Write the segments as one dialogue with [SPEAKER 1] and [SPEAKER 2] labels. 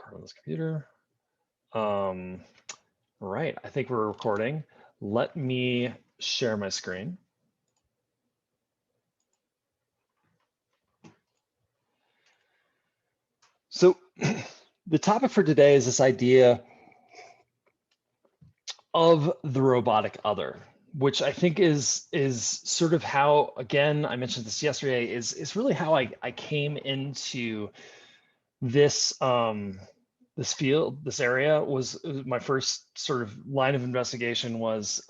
[SPEAKER 1] part of this computer. Right, I think we're recording. Let me share my screen. So the topic for today is this idea of the robotic other, which I think is sort of how, again, I mentioned this yesterday, is really how I came into this this field, this area. Was my first sort of line of investigation was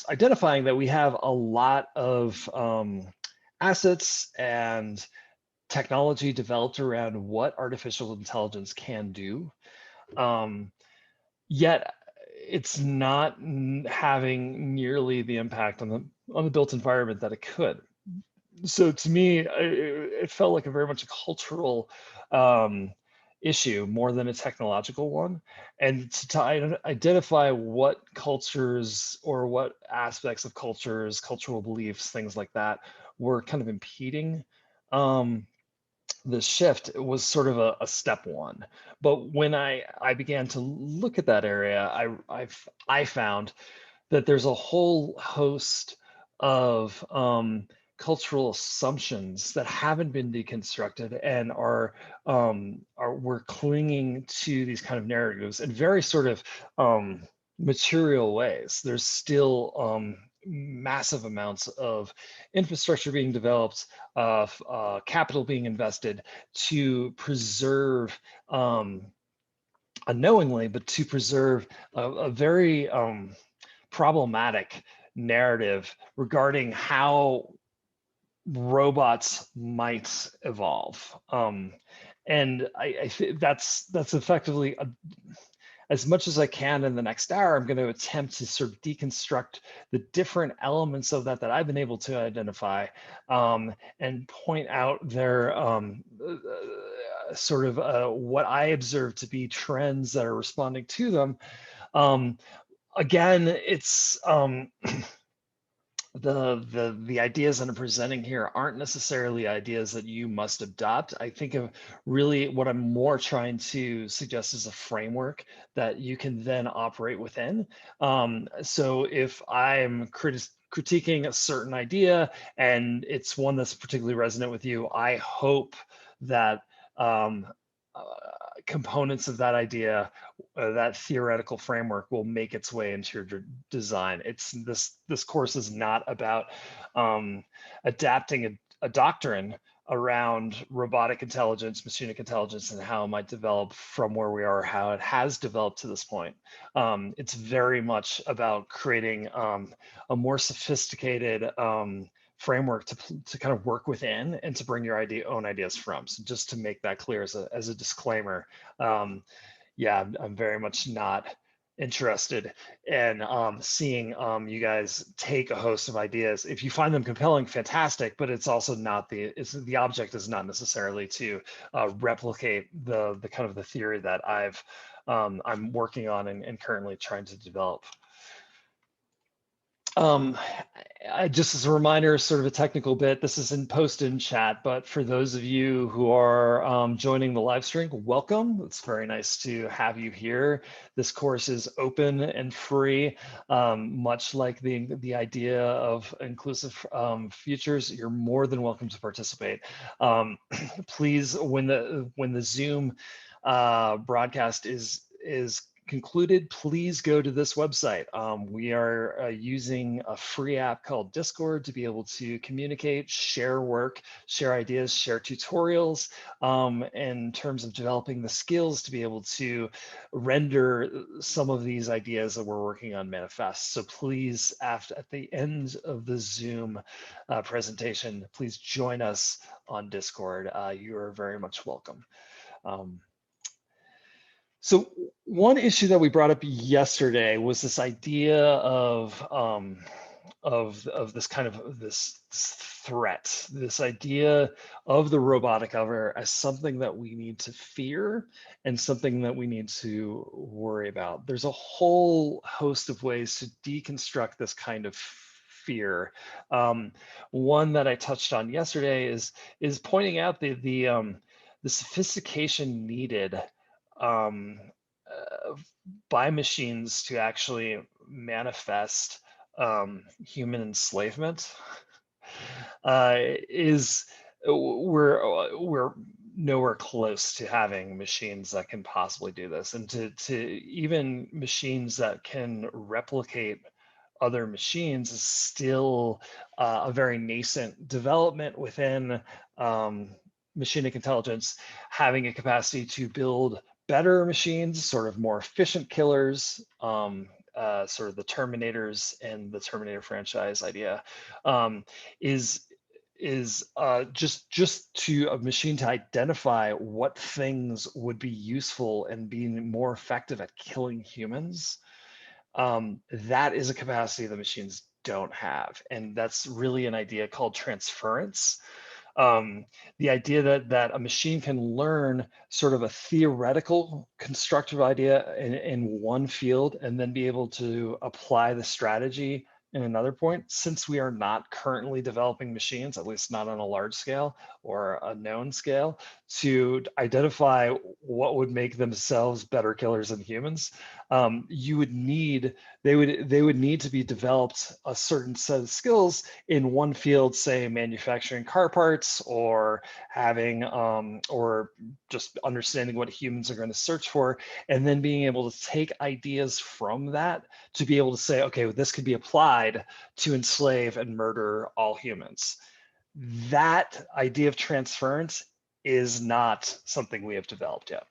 [SPEAKER 1] identifying that we have a lot of assets and technology developed around what artificial intelligence can do. Yet it's not having nearly the impact on the built environment that it could. So to me, it felt like a very much a cultural issue more than a technological one. And to identify what cultures or what aspects of cultures, cultural beliefs, things like that were kind of impeding the shift, was sort of a step one. But when I began to look at that area, I found that there's a whole host of cultural assumptions that haven't been deconstructed and we're clinging to these kind of narratives in very sort of material ways. There's still massive amounts of infrastructure being developed, capital being invested to preserve, unknowingly, but to preserve a very problematic narrative regarding how robots might evolve. And I think that's effectively as much as I can in the next hour, I'm going to attempt to sort of deconstruct the different elements of that I've been able to identify, and point out their sort of what I observe to be trends that are responding to them. Again, it's the ideas that I'm presenting here aren't necessarily ideas that you must adopt. I think of really what I'm more trying to suggest is a framework that you can then operate within. So if I'm critiquing a certain idea and it's one that's particularly resonant with you, I hope that components of that idea, that theoretical framework, will make its way into your design. It's this course is not about adapting a doctrine around robotic intelligence, machinic intelligence, and how it might develop from where we are, how it has developed to this point. It's very much about creating a more sophisticated framework to kind of work within and to bring your own ideas from. So just to make that clear as a disclaimer, yeah, I'm very much not interested in seeing you guys take a host of ideas. If you find them compelling, fantastic, but it's also not the object is not necessarily to replicate the kind of the theory that I'm working on and currently trying to develop. Just as a reminder, sort of a technical bit, this isn't posted in chat, but for those of you who are joining the live stream, welcome. It's very nice to have you here. This course is open and free, much like the idea of inclusive futures. You're more than welcome to participate. Please, when the Zoom broadcast is concluded, please go to this website. We are using a free app called Discord to be able to communicate, share work, share ideas, share tutorials in terms of developing the skills to be able to render some of these ideas that we're working on manifest. So please, at the end of the Zoom presentation, please join us on Discord. You are very much welcome. So one issue that we brought up yesterday was this idea of this kind of this threat, this idea of the robotic other as something that we need to fear and something that we need to worry about. There's a whole host of ways to deconstruct this kind of fear. One that I touched on yesterday is pointing out the the sophistication needed um, by machines to actually manifest human enslavement is we're nowhere close to having machines that can possibly do this, and to even machines that can replicate other machines is still a very nascent development within machinic intelligence, having a capacity to build better machines, sort of more efficient killers, sort of the Terminators and the Terminator franchise idea, is just to a machine to identify what things would be useful and being more effective at killing humans. That is a capacity the machines don't have, and that's really an idea called transference. Um, the idea that a machine can learn sort of a theoretical constructive idea in one field and then be able to apply the strategy in another point. Since we are not currently developing machines, at least not on a large scale or a known scale, to identify what would make themselves better killers than humans, you would need they would need to be developed a certain set of skills in one field, say manufacturing car parts, or having or just understanding what humans are going to search for, and then being able to take ideas from that to be able to say, okay, well, this could be applied to enslave and murder all humans. That idea of transference is not something we have developed yet.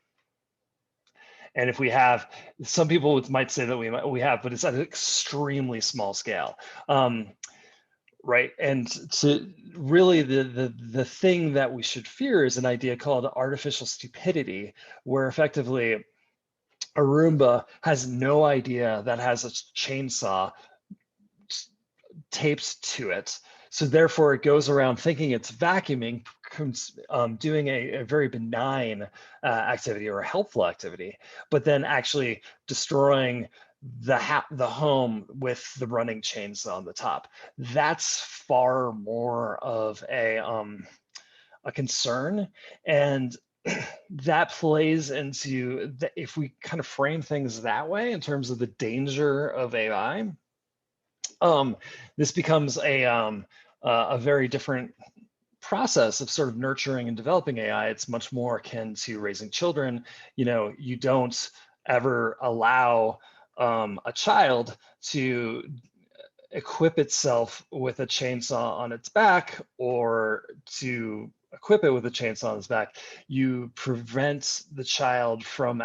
[SPEAKER 1] And if we have, some people might say that we have, but it's at an extremely small scale. Right. And to really the thing that we should fear is an idea called artificial stupidity, where effectively a Roomba has no idea that has a chainsaw taped to it. So therefore it goes around thinking it's vacuuming, doing a very benign activity or a helpful activity, but then actually destroying the home with the running chainsaw on the top. That's far more of a concern, and that plays into if we kind of frame things that way in terms of the danger of AI. This becomes a very different process of sort of nurturing and developing AI. It's much more akin to raising children. You don't ever allow a child to equip itself with a chainsaw on its back, or to equip it with a chainsaw on its back. You prevent the child from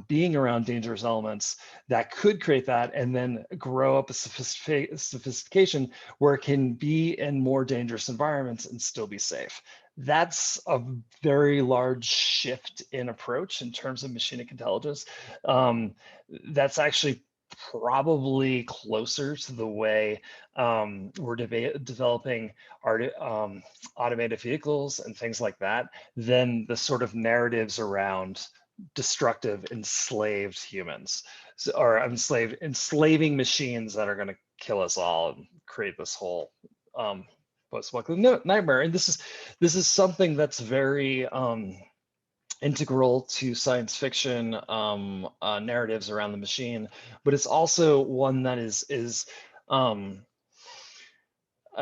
[SPEAKER 1] being around dangerous elements that could create that, and then grow up a sophistication where it can be in more dangerous environments and still be safe. That's a very large shift in approach in terms of machinic intelligence. That's actually probably closer to the way we're developing automated vehicles and things like that than the sort of narratives around destructive enslaved humans, or enslaving machines that are going to kill us all and create this whole post-apocalyptic nightmare. And this is something that's very integral to science fiction narratives around the machine, but it's also one that is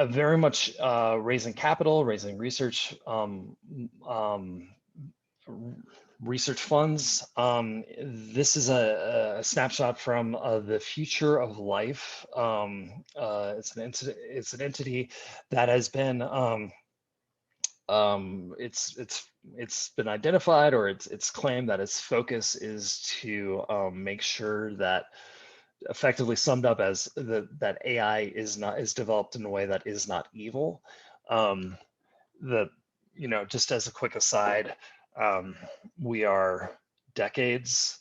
[SPEAKER 1] very much raising capital, raising research research funds. This is a snapshot from the Future of Life. It's an entity that has been it's been identified, or it's claimed that its focus is to make sure that, effectively summed up as that AI is developed in a way that is not evil. Just as a quick aside, we are decades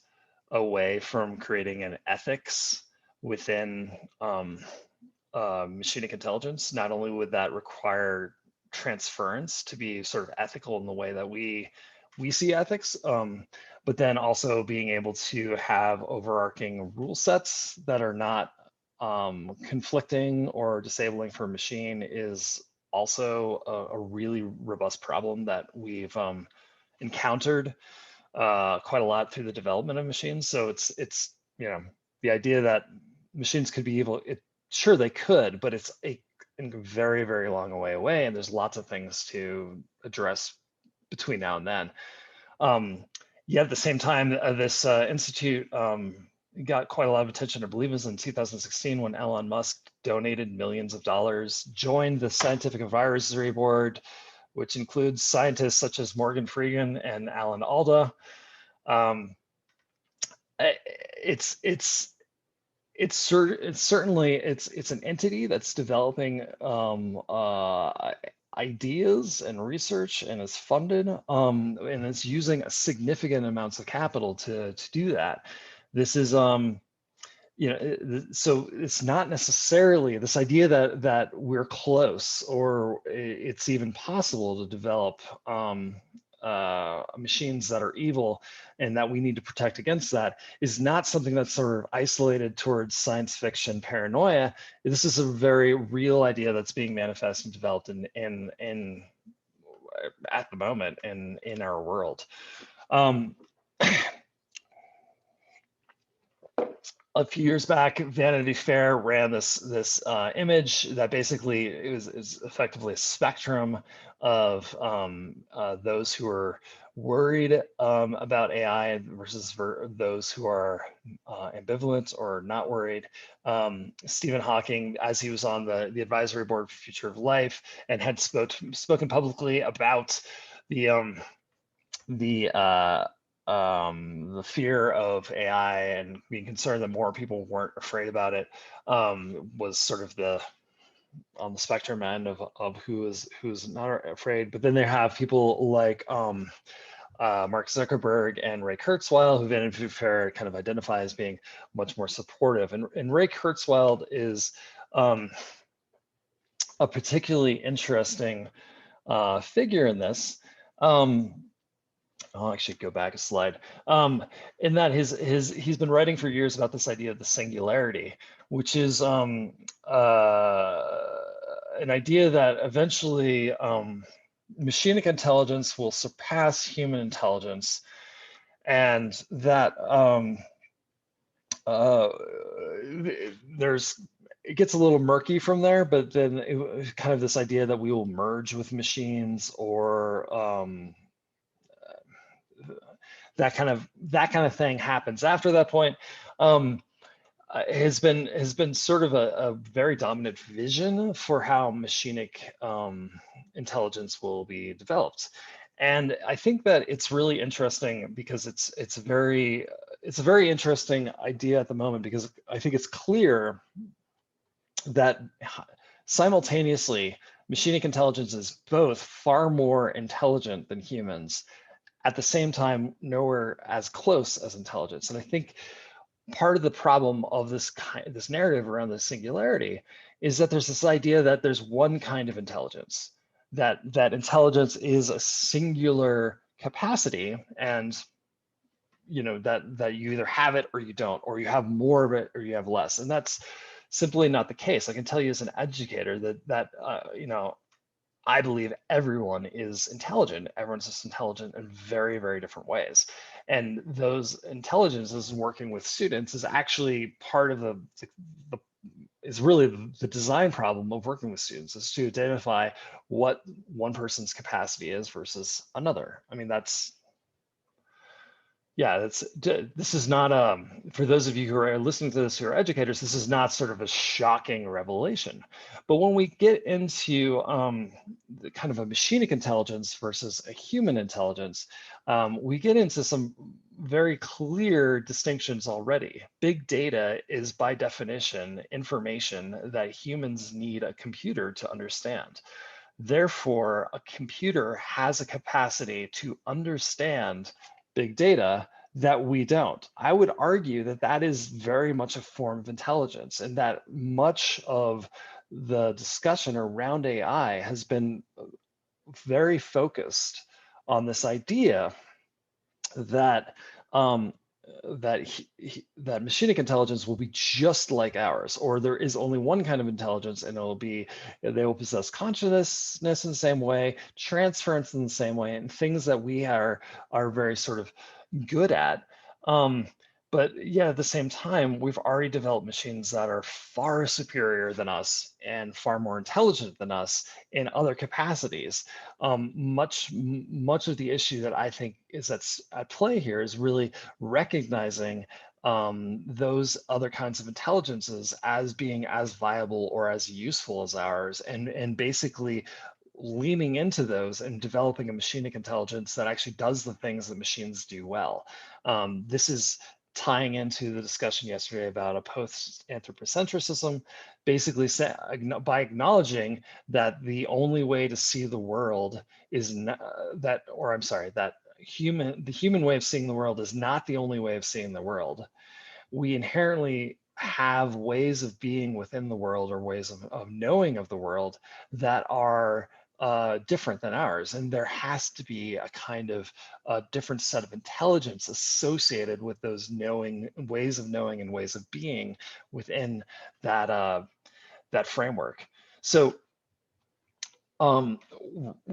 [SPEAKER 1] away from creating an ethics within machinic intelligence. Not only would that require transference to be sort of ethical in the way that we see ethics, but then also being able to have overarching rule sets that are not conflicting or disabling for a machine is also a really robust problem that we've encountered quite a lot through the development of machines. So it's you know, the idea that machines could be evil, sure they could, but it's a very, very long way away, and there's lots of things to address between now and then. Yet at the same time, this institute got quite a lot of attention. I believe it was in 2016 when Elon Musk donated millions of dollars, joined the Scientific Advisory Board, which includes scientists such as Morgan Freeman and Alan Alda. It's certainly an entity that's developing ideas and research, and is funded, and it's using a significant amounts of capital to do that. This is so it's not necessarily this idea that we're close, or it's even possible to develop machines that are evil and that we need to protect against, that is not something that's sort of isolated towards science fiction paranoia. This is a very real idea that's being manifested and developed in at the moment in our world. A few years back, Vanity Fair ran this image that basically is effectively a spectrum of those who are worried about AI versus those who are ambivalent or not worried. Stephen Hawking, as he was on the advisory board for Future of Life and had spoken publicly about the fear of AI and being concerned that more people weren't afraid about it, was sort of on the spectrum end of who's not afraid. But then they have people like Mark Zuckerberg and Ray Kurzweil, who Vanity Fair kind of identify as being much more supportive. And Ray Kurzweil is a particularly interesting figure in this. I'll actually go back a slide. In that he's been writing for years about this idea of the singularity, which is an idea that eventually machinic intelligence will surpass human intelligence, and that it gets a little murky from there, but then kind of this idea that we will merge with machines, or that kind of thing happens after that point. Has been sort of a very dominant vision for how machinic intelligence will be developed. And I think that it's really interesting because it's a very interesting idea at the moment, because I think it's clear that simultaneously machinic intelligence is both far more intelligent than humans, at the same time nowhere as close as intelligence. And I think part of the problem of this narrative around the singularity is that there's this idea that there's one kind of intelligence, that intelligence is a singular capacity, and that you either have it or you don't, or you have more of it or you have less. And that's simply not the case. I can tell you as an educator that I believe everyone is intelligent. Everyone's just intelligent in very, very different ways. And those intelligences working with students is actually part of is really the design problem of working with students, is to identify what one person's capacity is versus another. I mean, this is not, for those of you who are listening to this who are educators, this is not sort of a shocking revelation. But when we get into the kind of a machinic intelligence versus a human intelligence, we get into some very clear distinctions already. Big data is by definition information that humans need a computer to understand. Therefore, a computer has a capacity to understand big data that we don't. I would argue that that is very much a form of intelligence, and that much of the discussion around AI has been very focused on this idea that that machinic intelligence will be just like ours, or there is only one kind of intelligence, and they will possess consciousness in the same way, transference in the same way, and things that we are very sort of good at. Um, but yeah, at the same time, we've already developed machines that are far superior than us and far more intelligent than us in other capacities. Much of the issue that I think is that's at play here is really recognizing those other kinds of intelligences as being as viable or as useful as ours, and basically leaning into those and developing a machinic intelligence that actually does the things that machines do well. This is tying into the discussion yesterday about a post-anthropocentrism, basically by acknowledging that the only way to see the world is not, that the human way of seeing the world is not the only way of seeing the world. We inherently have ways of being within the world, or ways of knowing of the world, that are different than ours. And there has to be a kind of a different set of intelligence associated with those ways of knowing and ways of being within that framework. So we're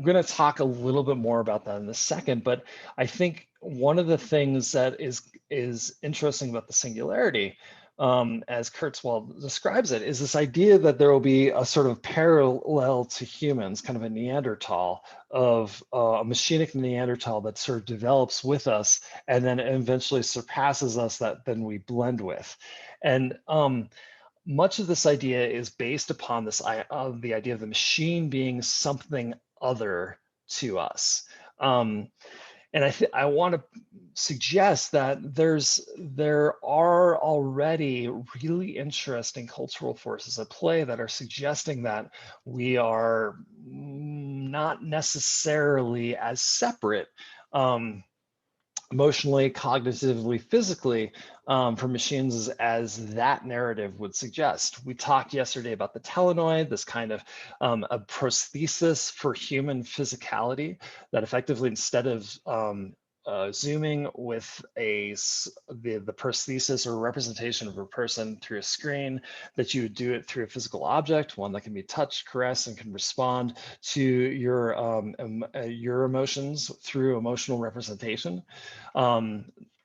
[SPEAKER 1] going to talk a little bit more about that in a second, but I think one of the things that is interesting about the singularity, as Kurzweil describes it, is this idea that there will be a sort of parallel to humans, kind of a Neanderthal, of a machinic Neanderthal that sort of develops with us and then eventually surpasses us, that then we blend with. And much of this idea is based upon the idea of the machine being something other to us. And I want to suggest that there are already really interesting cultural forces at play that are suggesting that we are not necessarily as separate, emotionally, cognitively, physically, from machines as that narrative would suggest. We talked yesterday about the telenoid, this kind of a prosthesis for human physicality, that effectively, instead of zooming with the prosthesis or representation of a person through a screen, that you would do it through a physical object, one that can be touched, caressed, and can respond to your emotions through emotional representation.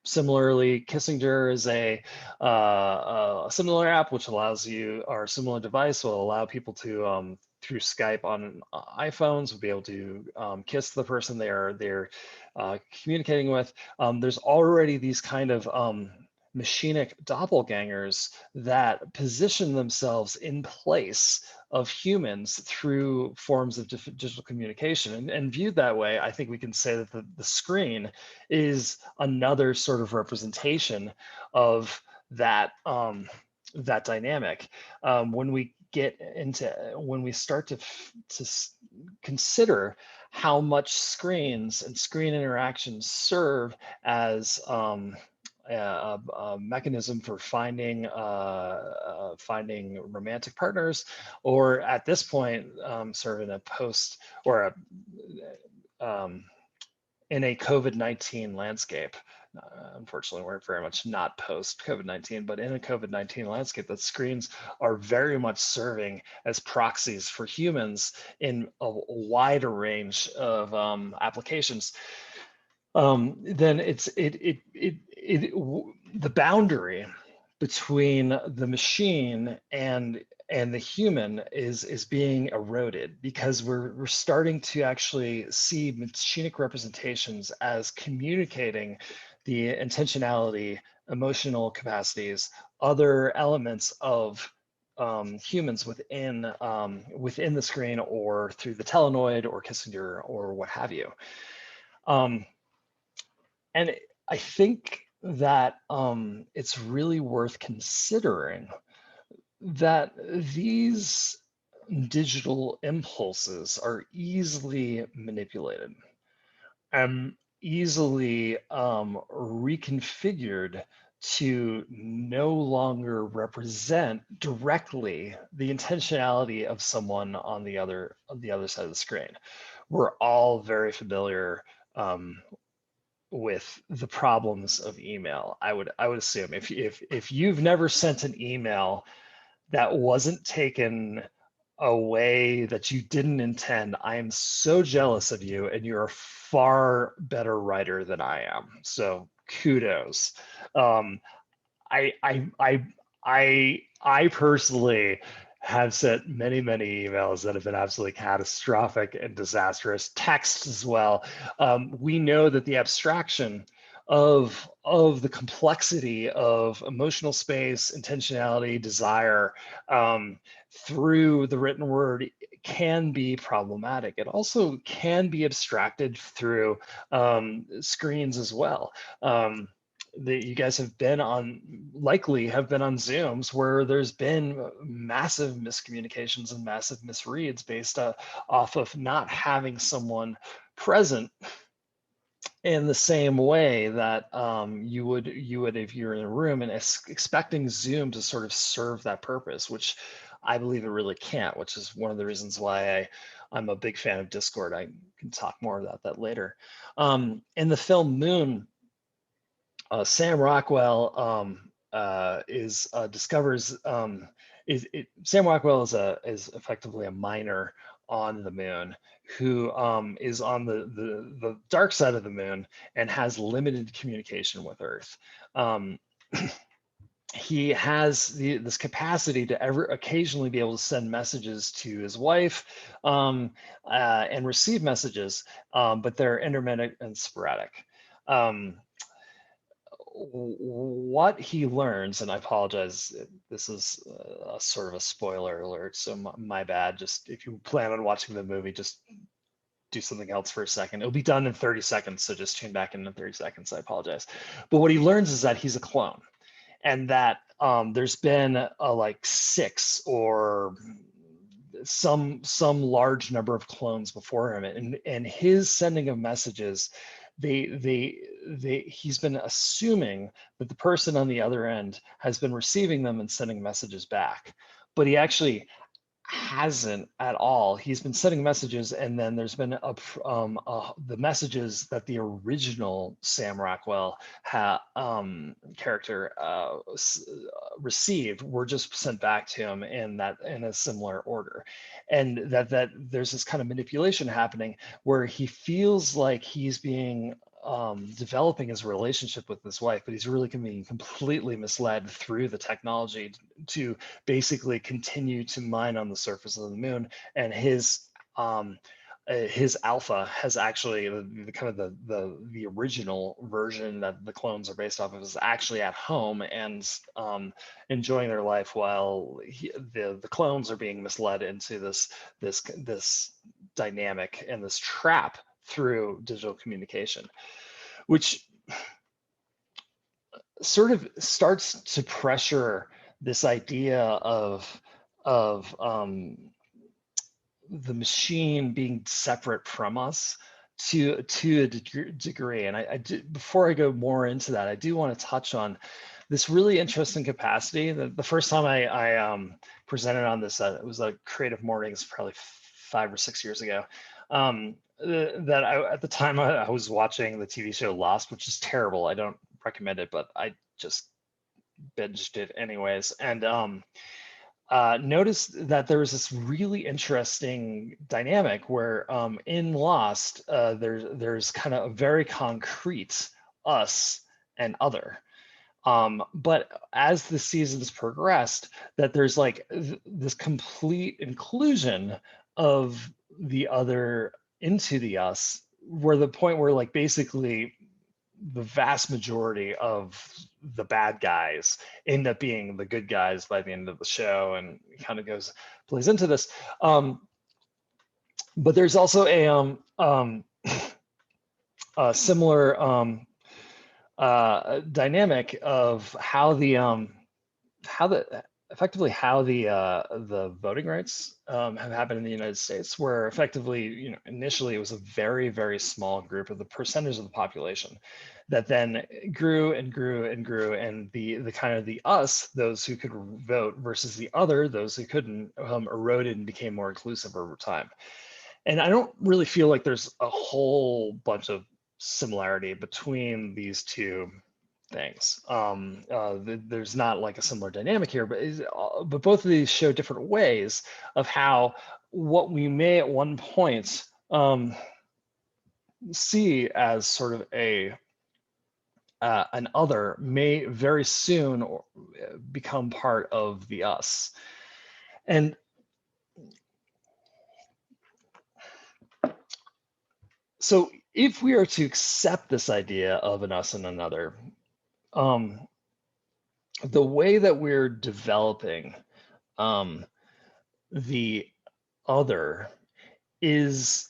[SPEAKER 1] Similarly, Kissinger is a similar app which allows you, or a similar device will allow people to, through Skype on iPhones, will be able to kiss the person they're communicating with. There's already these kind of machinic doppelgangers that position themselves in place of humans through forms of digital communication. And viewed that way, I think we can say that the screen is another sort of representation of that that dynamic. When we start to consider how much screens and screen interactions serve as a mechanism for finding romantic partners, or at this point, sort of in a post or in a COVID-19 landscape. Unfortunately, we're very much not post COVID-19, but in a COVID-19 landscape, that screens are very much serving as proxies for humans in a wider range of applications. Then the boundary between the machine and the human is being eroded, because we're starting to actually see machinic representations as communicating the intentionality, emotional capacities, other elements of humans within the screen, or through the telenoid or Kissinger or what have you. And I think that it's really worth considering that these digital impulses are easily manipulated and easily reconfigured to no longer represent directly the intentionality of someone on the other side of the screen. We're all very familiar with the problems of email. I would assume if you've never sent an email that wasn't taken a way that you didn't intend, I am so jealous of you, and you're a far better writer than I am. So kudos. Um, I personally have sent many emails that have been absolutely catastrophic and disastrous. Texts as well. We know that the abstraction of the complexity of emotional space, intentionality, desire through the written word can be problematic. It also can be abstracted through screens as well. You guys have been on, likely have been on Zooms where there's been massive miscommunications and massive misreads based off of not having someone present in the same way that you would if you're in a room, and expecting Zoom to sort of serve that purpose, which I believe it really can't, which is one of the reasons why I'm a big fan of Discord. I can talk more about that later. In the film Moon, Sam Rockwell discovers Sam Rockwell is effectively a miner on the moon who is on the dark side of the moon and has limited communication with Earth. He has this capacity to ever occasionally be able to send messages to his wife and receive messages, but they're intermittent and sporadic. What he learns, and I apologize, this is a sort of a spoiler alert, so my bad. Just if you plan on watching the movie, just do something else for a second. It'll be done in 30 seconds, so just tune back in 30 seconds. I apologize. But what he learns is that he's a clone, and that there's been like 6 or some large number of clones before him, and his sending of messages, he's been assuming that the person on the other end has been receiving them and sending messages back, but he actually hasn't at all. He's been sending messages, and then there's been the messages that the original Sam Rockwell character received were just sent back to him in a similar order, and that there's this kind of manipulation happening where he feels like he's being developing his relationship with his wife, but he's really being completely misled through the technology to basically continue to mine on the surface of the moon. And his alpha has actually the original version that the clones are based off of is actually at home and enjoying their life, while the clones are being misled into this dynamic and this trap through digital communication, which sort of starts to pressure this idea of the machine being separate from us to a degree. And before I go more into that, I do want to touch on this really interesting capacity. The first time I presented on this, it was a Creative Mornings probably 5 or 6 years ago. At the time I was watching the TV show Lost, which is terrible. I don't recommend it, but I just binged it anyways. And noticed that there was this really interesting dynamic where in Lost, there's kind of a very concrete us and other. But as the seasons progressed, that there's like this complete inclusion of the other into the us, where the point where like basically the vast majority of the bad guys end up being the good guys by the end of the show, and it kind of plays into this. But there's also a similar dynamic of how the voting rights have happened in the United States, where effectively, initially it was a very small group of the percentage of the population that then grew and grew and grew, and the kind of the us, those who could vote, versus the other, those who couldn't, eroded and became more inclusive over time. And I don't really feel like there's a whole bunch of similarity between these two things. There's not like a similar dynamic here, but both of these show different ways of how what we may at one point see as sort of an other may very soon become part of the us. And so if we are to accept this idea of an us and another, the way that we're developing the other is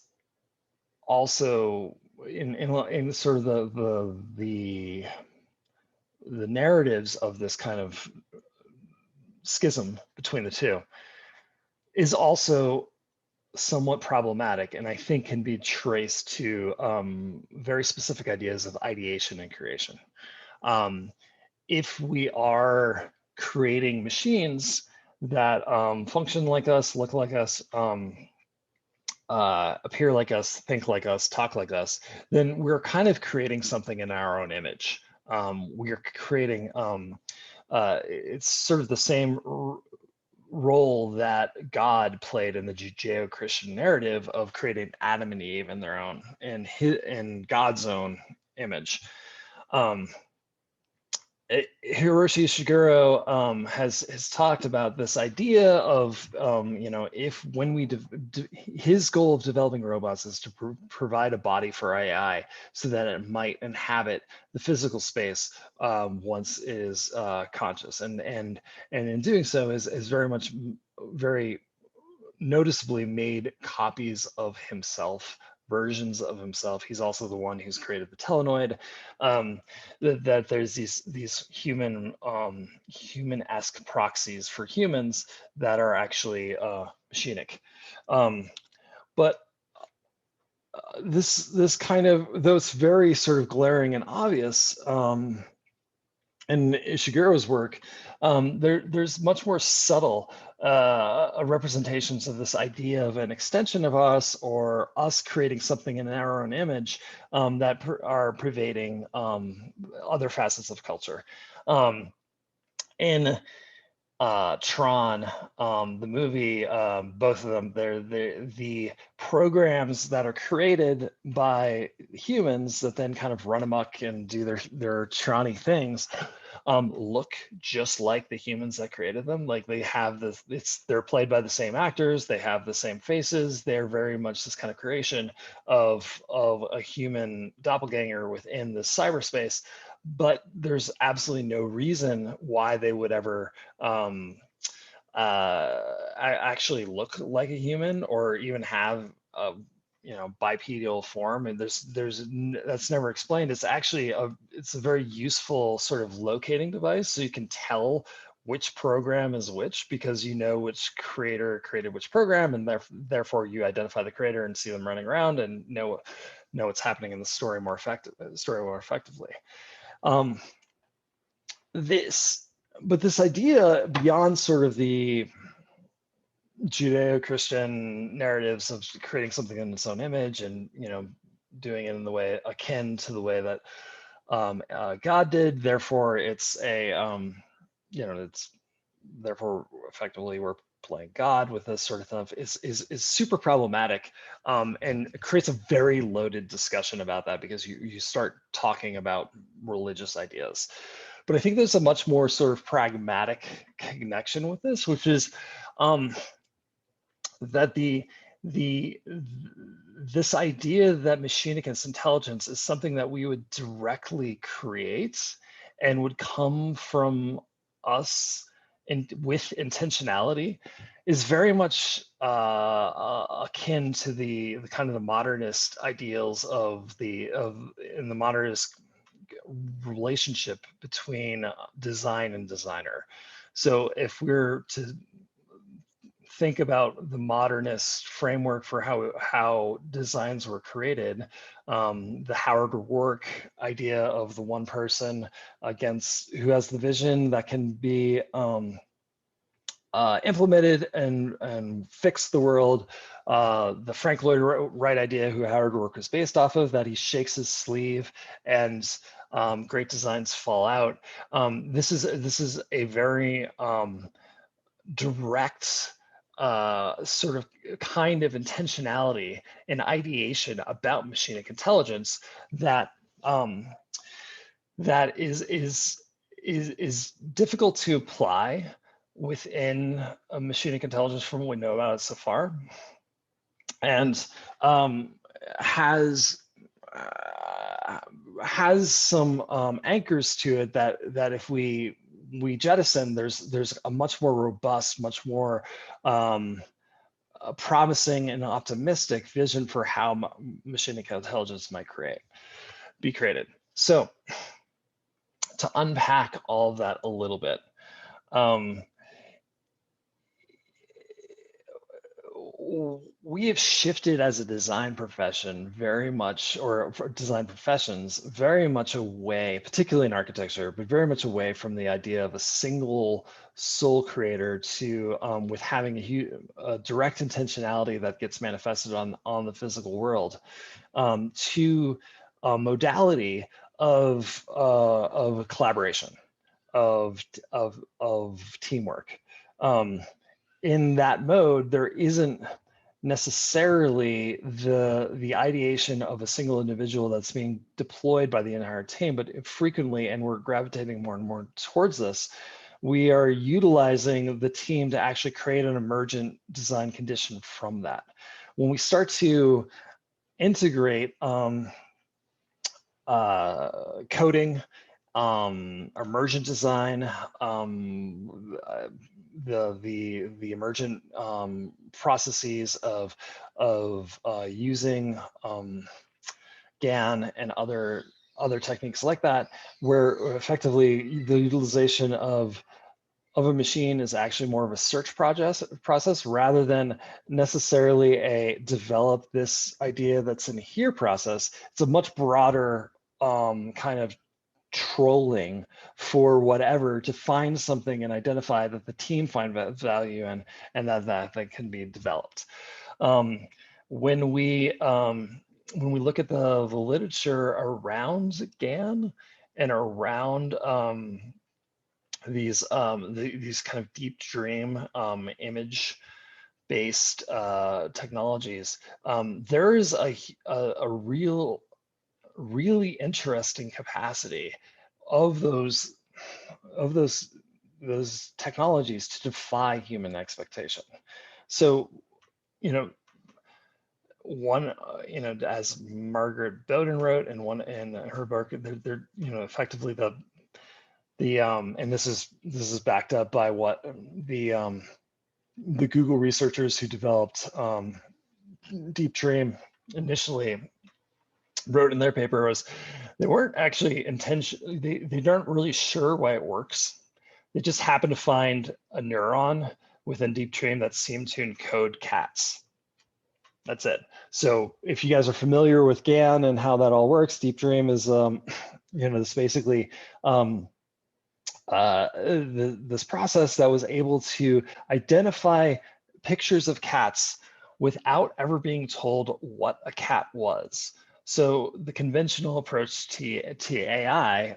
[SPEAKER 1] also in sort of the narratives of this kind of schism between the two is also somewhat problematic, and I think can be traced to very specific ideas of ideation and creation. If we are creating machines that function like us, look like us, appear like us, think like us, talk like us, then we're kind of creating something in our own image. We're creating, it's sort of the same role that God played in the Judeo-Christian narrative of creating Adam and Eve in their own, in God's own image. Hiroshi Ishiguro has talked about this idea of if when we his goal of developing robots is to provide a body for AI so that it might inhabit the physical space once it is conscious, and in doing so is very noticeably made copies of himself, versions of himself. He's also the one who's created the telenoid. That there's these human-esque proxies for humans that are actually machinic. But this kind of, though it's very sort of glaring and obvious in Ishiguro's work, there's much more subtle representations of this idea of an extension of us, or us creating something in our own image that are pervading other facets of culture. In Tron, the movie, both of them, they're the programs that are created by humans that then kind of run amok and do their Tron-y things, look just like the humans that created them. Like they have they're played by the same actors, they have the same faces, they're very much this kind of creation of a human doppelganger within the cyberspace. But there's absolutely no reason why they would ever actually look like a human, or even have a bipedal form. And that's never explained. It's actually it's a very useful sort of locating device, so you can tell which program is which, because you know which creator created which program, and therefore you identify the creator and see them running around and know what's happening in the story more effectively. This idea, beyond sort of the Judeo-Christian narratives of creating something in its own image and doing it in the way akin to the way that God did, therefore it's it's therefore effectively we're playing God with this sort of stuff, is super problematic, and it creates a very loaded discussion about that, because you start talking about religious ideas. But I think there's a much more sort of pragmatic connection with this, which is that this idea that machinic intelligence is something that we would directly create and would come from us and with intentionality is very much akin to the kind of the modernist ideals in the modernist relationship between design and designer. So if we're to think about the modernist framework for how designs were created, the Howard Roark idea of the one person who has the vision that can be implemented and fixed the world. The Frank Lloyd Wright idea, who Howard work was based off of, that he shakes his sleeve and great designs fall out. This is a very direct sort of kind of intentionality and ideation about machinic intelligence that that is difficult to apply within a machinic intelligence from what we know about it so far, and has some anchors to it that if we jettison, there's a much more robust, much more promising and optimistic vision for how machinic intelligence might be created. So to unpack all of that a little bit, we have shifted as a design profession very much, or for design professions, very much away, particularly in architecture, but very much away from the idea of a single sole creator to with having a direct intentionality that gets manifested on the physical world, to a modality of collaboration, of teamwork. In that mode, there isn't necessarily the ideation of a single individual that's being deployed by the entire team, but frequently, and we're gravitating more and more towards this, we are utilizing the team to actually create an emergent design condition from that. When we start to integrate coding, emergent design, the emergent processes of using GAN and other techniques like that, where effectively the utilization of a machine is actually more of a search process rather than necessarily a develop this idea that's in here process. It's a much broader kind of trolling for whatever to find something and identify that the team find value in, and that can be developed. When we look at the literature around GAN and around these kind of deep dream image based technologies, there is a really interesting capacity of those technologies to defy human expectation. So, one, as Margaret Bowden wrote in her book, they're effectively the and this is backed up by what the Google researchers who developed Deep Dream initially wrote in their paper was they weren't actually they aren't really sure why it works. They just happen to find a neuron within Deep Dream that seemed to encode cats. That's it. So if you guys are familiar with GAN and how that all works, Deep Dream is this basically this process that was able to identify pictures of cats without ever being told what a cat was. So the conventional approach to AI,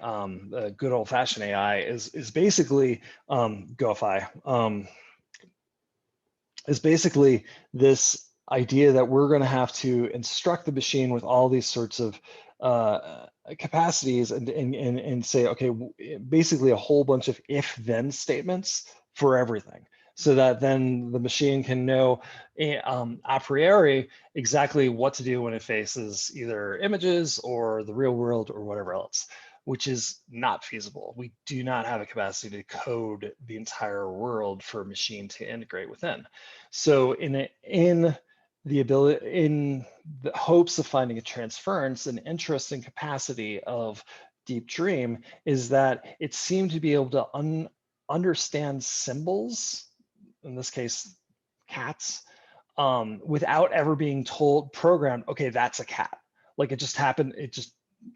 [SPEAKER 1] the good old-fashioned AI, is basically GoFi. Is basically this idea that we're going to have to instruct the machine with all these sorts of capacities and say, okay, basically a whole bunch of if-then statements for everything, so that then the machine can know a priori exactly what to do when it faces either images or the real world or whatever else, which is not feasible. We do not have a capacity to code the entire world for a machine to integrate within. So in the hopes of finding a transference, an interesting capacity of Deep Dream is that it seemed to be able to understand symbols, in this case, cats, without ever being programmed, okay, that's a cat. Like it just happened, it just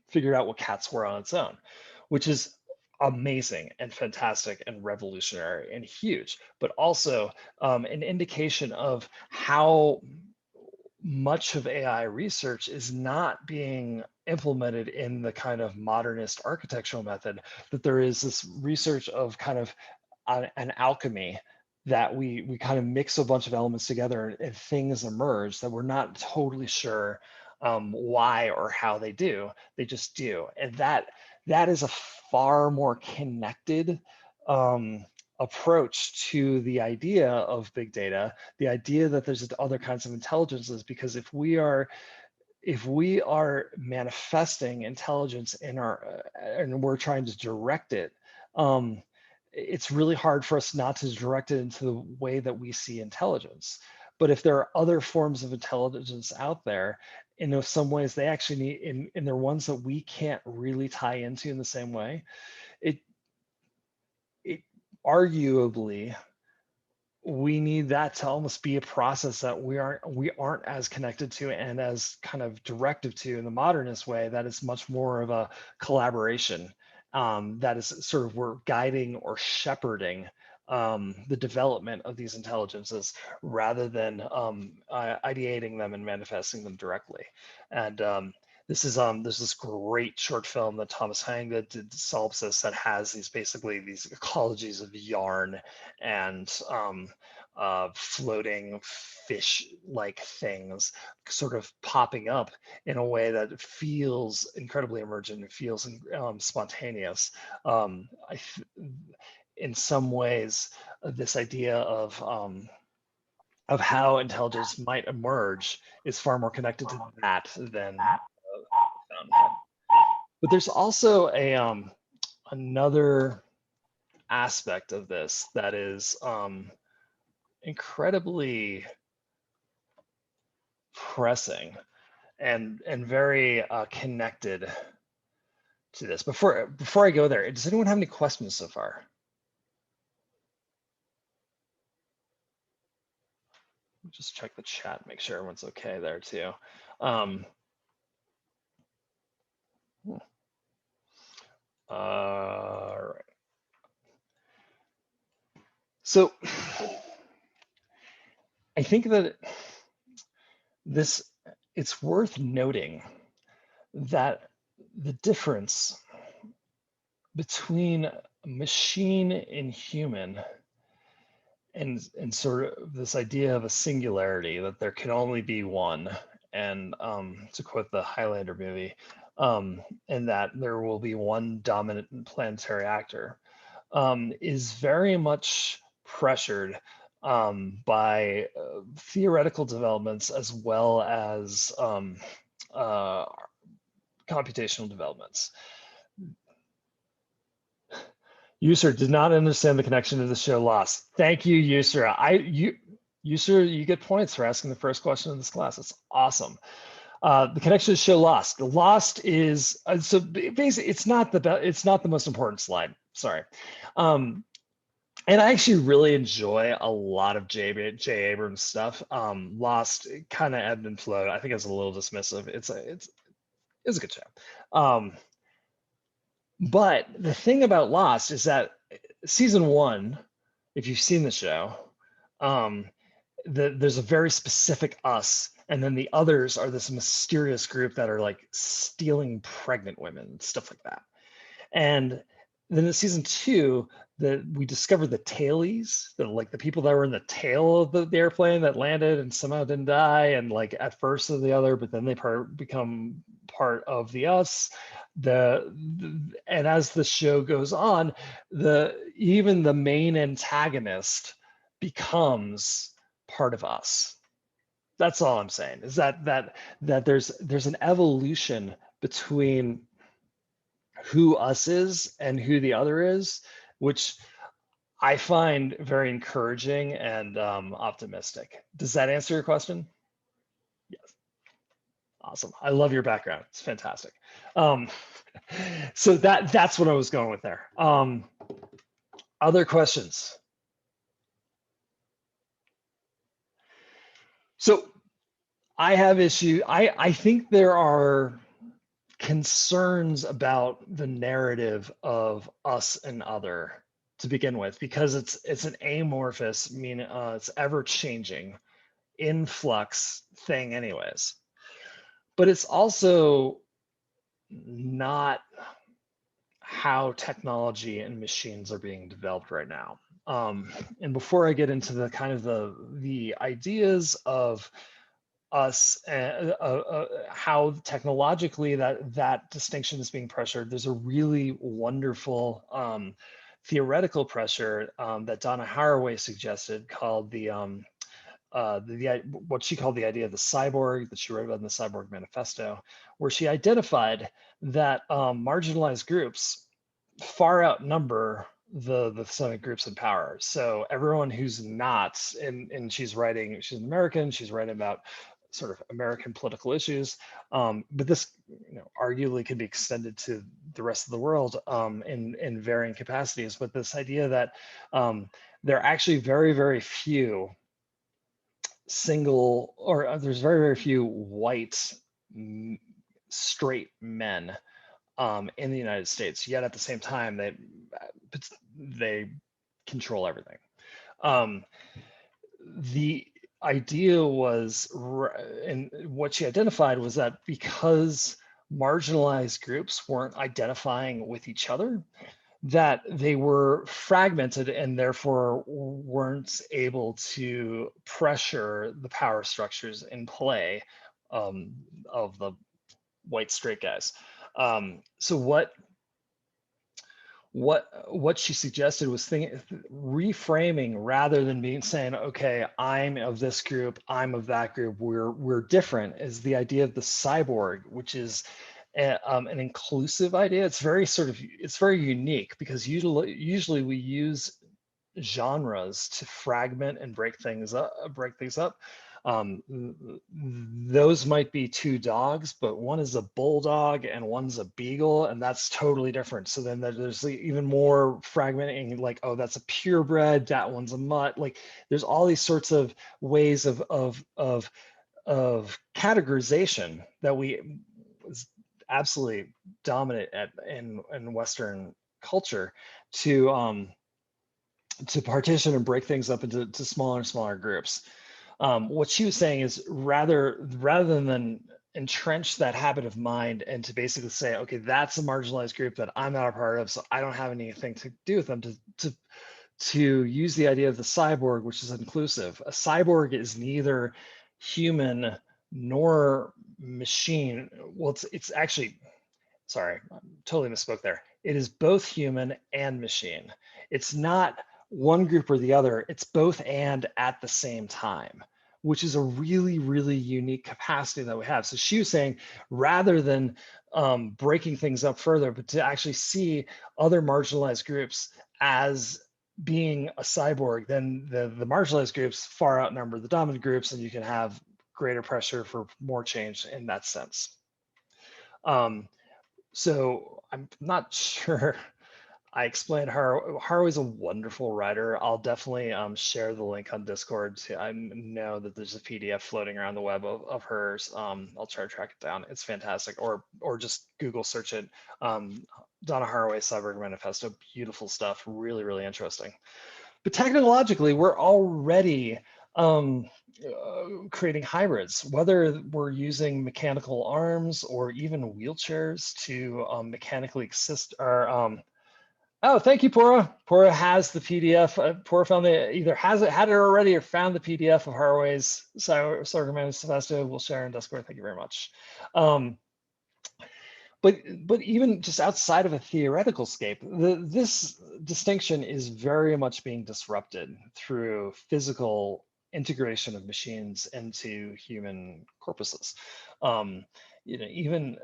[SPEAKER 1] figured out what cats were on its own, which is amazing and fantastic and revolutionary and huge, but also an indication of how much of AI research is not being implemented in the kind of modernist architectural method, that there is this research of kind of an alchemy that we kind of mix a bunch of elements together and things emerge that we're not totally sure why or how they do. They just do. And that is a far more connected approach to the idea of big data, the idea that there's other kinds of intelligences, because if we are manifesting intelligence in our and we're trying to direct it, it's really hard for us not to direct it into the way that we see intelligence. But if there are other forms of intelligence out there, in some ways they actually need, and they're ones that we can't really tie into in the same way, it arguably, we need that to almost be a process that we aren't as connected to and as kind of directive to in the modernist way. That is much more of a collaboration, that is sort of, we're guiding or shepherding the development of these intelligences rather than ideating them and manifesting them directly. And there's this great short film that Thomas Hang did Solipsis that has basically these ecologies of yarn and floating fish-like things sort of popping up in a way that feels incredibly emergent and feels spontaneous. In some ways, this idea of how intelligence might emerge is far more connected to that than Fountainhead. But there's also another aspect of this that is incredibly pressing and very connected to this. Before I go there, does anyone have any questions so far? Just check the chat, make sure everyone's okay there too. All right. So I think that it's worth noting that the difference between machine and human and sort of this idea of a singularity, that there can only be one, and to quote the Highlander movie, and that there will be one dominant planetary actor, is very much pressured by theoretical developments as well as computational developments. User did not understand the connection to the show Lost. Thank you, User. User, you get points for asking the first question in this class. It's awesome. The connection to the show Lost. Lost is so basically it's not the most important slide. Sorry. And I actually really enjoy a lot of J. Abrams stuff. Lost kind of ebbed and flowed. I think it's a little dismissive. It's a good show. But the thing about Lost is that season 1, if you've seen the show, there's a very specific us, and then the others are this mysterious group that are like stealing pregnant women, stuff like that. And then in season 2, we discovered the tailies, like the people that were in the tail of the airplane that landed and somehow didn't die, and like at first of the other, but then they become part of the us. And as the show goes on, even the main antagonist becomes part of us. That's all I'm saying, is that there's an evolution between who us is and who the other is, which I find very encouraging and optimistic. Does that answer your question? Yes. Awesome. I love your background. It's fantastic. So that's what I was going with there. Other questions? So I have issue. I think there are concerns about the narrative of us and other to begin with, because it's an amorphous, it's ever changing, in flux thing anyways. But it's also not how technology and machines are being developed right now. And before I get into the kind of the ideas of us, how technologically that distinction is being pressured, there's a really wonderful theoretical pressure that Donna Haraway suggested, called what she called the idea of the cyborg, that she wrote about in the Cyborg Manifesto, where she identified that marginalized groups far outnumber the systemic groups in power. So everyone who's not, and she's an American, she's writing about sort of American political issues, but this, arguably could be extended to the rest of the world in varying capacities. But this idea that there are actually very, very few there's very, very few white straight men in the United States, yet at the same time they control everything. The idea was, and what she identified was that because marginalized groups weren't identifying with each other, that they were fragmented and therefore weren't able to pressure the power structures in play of the white straight guys. So what she suggested was reframing, rather than saying, okay, I'm of this group, I'm of that group, we're different, is the idea of the cyborg, which is an inclusive idea. It's very unique, because usually we use genres to fragment and break things up. Those might be two dogs, but one is a bulldog and one's a beagle, and that's totally different. So then there's even more fragmenting, like, oh, that's a purebred, that one's a mutt. Like, there's all these sorts of ways of categorization that we absolutely dominant in Western culture to partition and break things up into smaller and smaller groups. What she was saying is, rather than entrench that habit of mind and to basically say, okay, that's a marginalized group that I'm not a part of, so I don't have anything to do with them, to use the idea of the cyborg, which is inclusive. A cyborg is neither human nor machine. Well, it's actually, sorry, I totally misspoke there. It is both human and machine. It's not one group or the other, it's both and at the same time, which is a really, really unique capacity that we have. So she was saying, rather than breaking things up further, but to actually see other marginalized groups as being a cyborg, then the marginalized groups far outnumber the dominant groups, and you can have greater pressure for more change in that sense. So I'm not sure I explained her. Haraway's a wonderful writer. I'll definitely share the link on Discord. I know that there's a PDF floating around the web of hers. I'll try to track it down. It's fantastic. Or just Google search it. Donna Haraway, Cyborg Manifesto. Beautiful stuff. Really, really interesting. But technologically, we're already creating hybrids, whether we're using mechanical arms or even wheelchairs to mechanically assist our oh, thank you, Pora. Pora has the PDF. Pora found either had it already or found the PDF of Haraway's Cyborg Manifesto. We'll share in Discord. Thank you very much. But even just outside of a theoretical scape, this distinction is very much being disrupted through physical integration of machines into human corpuses. Even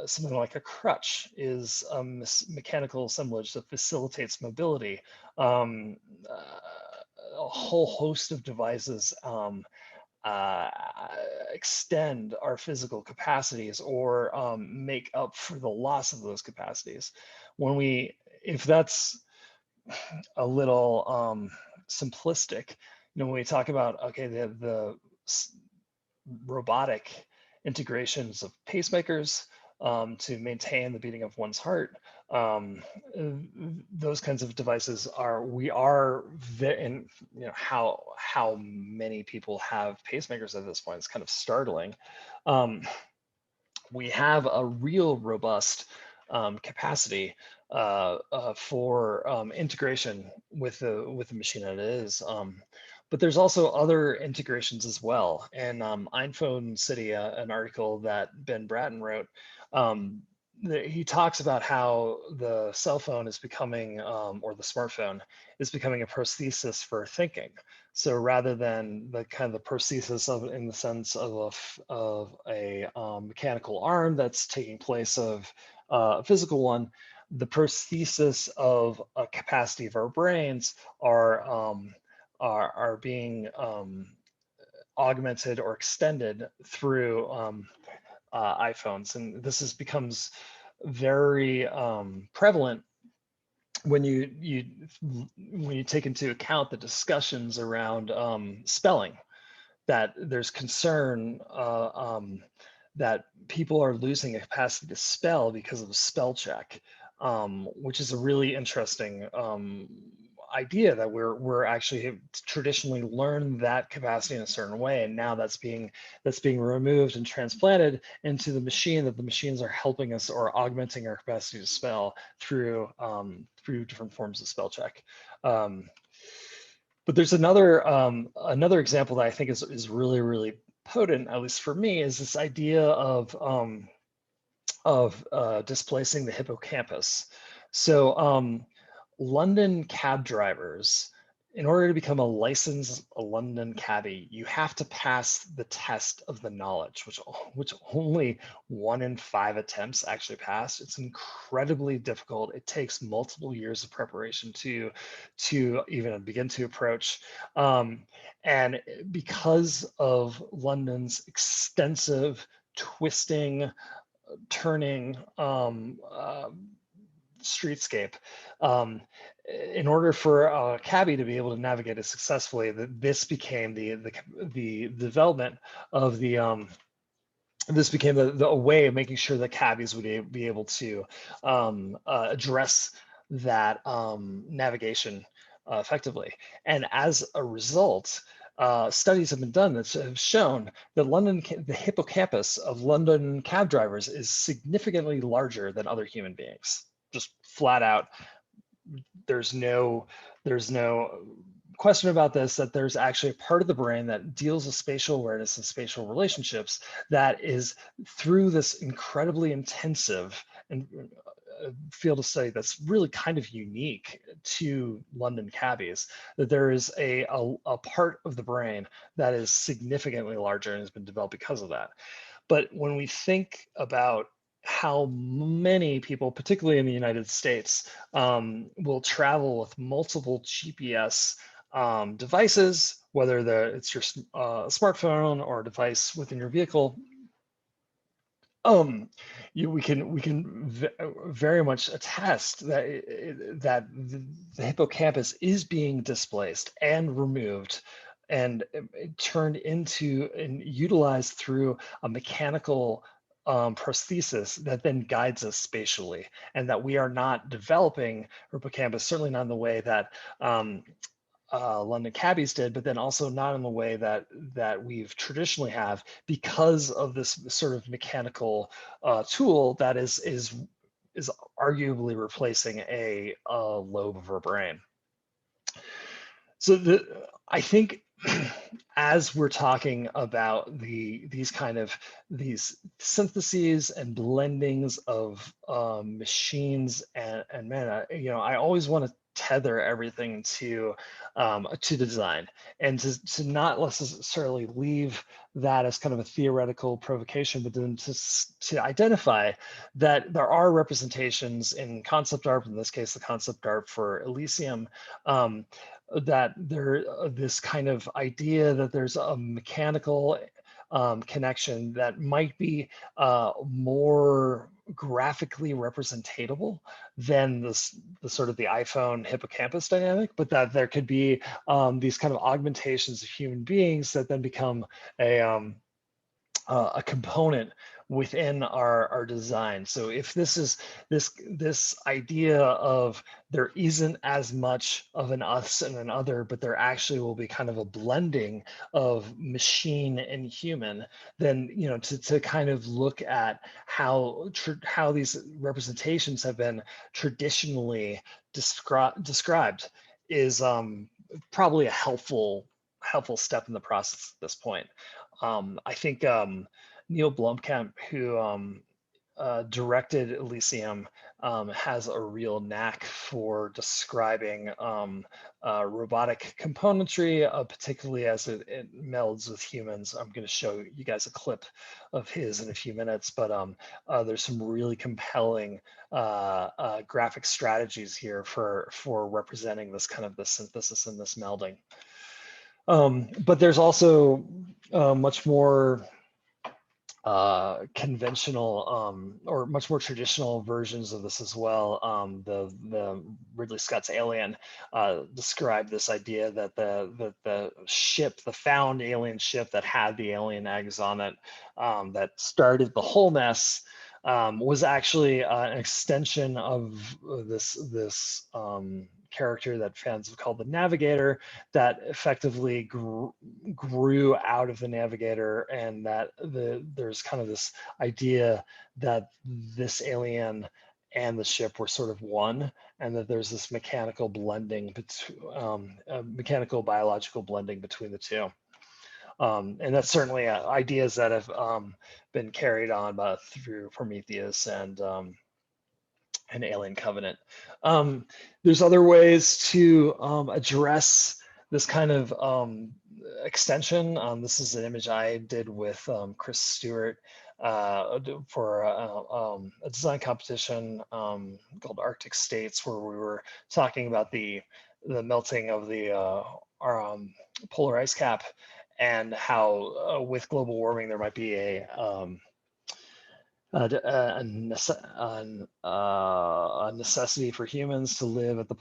[SPEAKER 1] something like a crutch is a mechanical assemblage that facilitates mobility. A whole host of devices extend our physical capacities or make up for the loss of those capacities. If that's a little simplistic, when we talk about, okay, the robotic integrations of pacemakers, to maintain the beating of one's heart. Those kinds of devices and how many people have pacemakers at this point is kind of startling. We have a real robust capacity for integration with the machine that it is. But there's also other integrations as well. And iPhone City, an article that Ben Bratton wrote, he talks about how the cell phone is becoming, or the smartphone is becoming a prosthesis for thinking. So rather than the kind of the prosthesis of, in the sense of a mechanical arm that's taking place of a physical one, the prosthesis of a capacity of our brains are being augmented or extended through iPhones, and this becomes very prevalent when you take into account the discussions around spelling, that there's concern that people are losing a capacity to spell because of spell check, which is a really interesting idea, that we're actually traditionally learned that capacity in a certain way, and now that's being removed and transplanted into the machine, that the machines are helping us or augmenting our capacity to spell through different forms of spell check. But there's another example that I think is really, really potent, at least for me, is this idea of displacing the hippocampus. So London cab drivers, in order to become a licensed London cabbie, you have to pass the test of the knowledge, which only 1 in 5 attempts actually pass. It's incredibly difficult. It takes multiple years of preparation to even begin to approach. And because of London's extensive twisting, turning streetscape, in order for a cabbie to be able to navigate it successfully, this became the development of the this became a way of making sure that cabbies would be able to address that navigation effectively. And as a result, studies have been done that have shown that the hippocampus of London cab drivers is significantly larger than other human beings. Just flat out, there's no question about this, that there's actually a part of the brain that deals with spatial awareness and spatial relationships that is, through this incredibly intensive and field of study that's really kind of unique to London cabbies, that there is a part of the brain that is significantly larger and has been developed because of that. But when we think about how many people, particularly in the United States, will travel with multiple GPS devices, whether it's your smartphone or a device within your vehicle, we can very much attest that the hippocampus is being displaced and removed and turned into and utilized through a mechanical prosthesis that then guides us spatially, and that we are not developing hippocampus, certainly not in the way that London cabbies did, but then also not in the way that we've traditionally have, because of this sort of mechanical tool that is arguably replacing a lobe of our brain. So I think as we're talking about these syntheses and blendings of machines and man, I always want to tether everything to design, and to not necessarily leave that as kind of a theoretical provocation, but then to identify that there are representations in concept art, in this case the concept art for Elysium, that this kind of idea that there's a mechanical connection that might be more graphically representatable than the sort of the iPhone hippocampus dynamic, but that there could be these kind of augmentations of human beings that then become a component within our design. So if this is this idea of there isn't as much of an us and an other, but there actually will be kind of a blending of machine and human, then to kind of look at how these representations have been traditionally described is probably a helpful step in the process at this point. I think Neil Blomkamp, who directed Elysium, has a real knack for describing robotic componentry, particularly as it melds with humans. I'm going to show you guys a clip of his in a few minutes, but there's some really compelling graphic strategies here for representing this kind of the synthesis and this melding. But there's also much more conventional or much more traditional versions of this as well. The Ridley Scott's Alien described this idea that the ship, the found alien ship that had the alien eggs on it, that started the whole mess, was actually an extension of this character that fans have called the Navigator, that effectively grew out of the Navigator, and that there's kind of this idea that this alien and the ship were sort of one, and that there's this mechanical blending, mechanical biological blending between the two. And that's certainly ideas that have been carried on through Prometheus and Alien Covenant. There's other ways to address this kind of extension. This is an image I did with Chris Stewart for a design competition called Arctic States, where we were talking about the melting of the polar ice cap, and how with global warming there might be a necessity for humans to live at the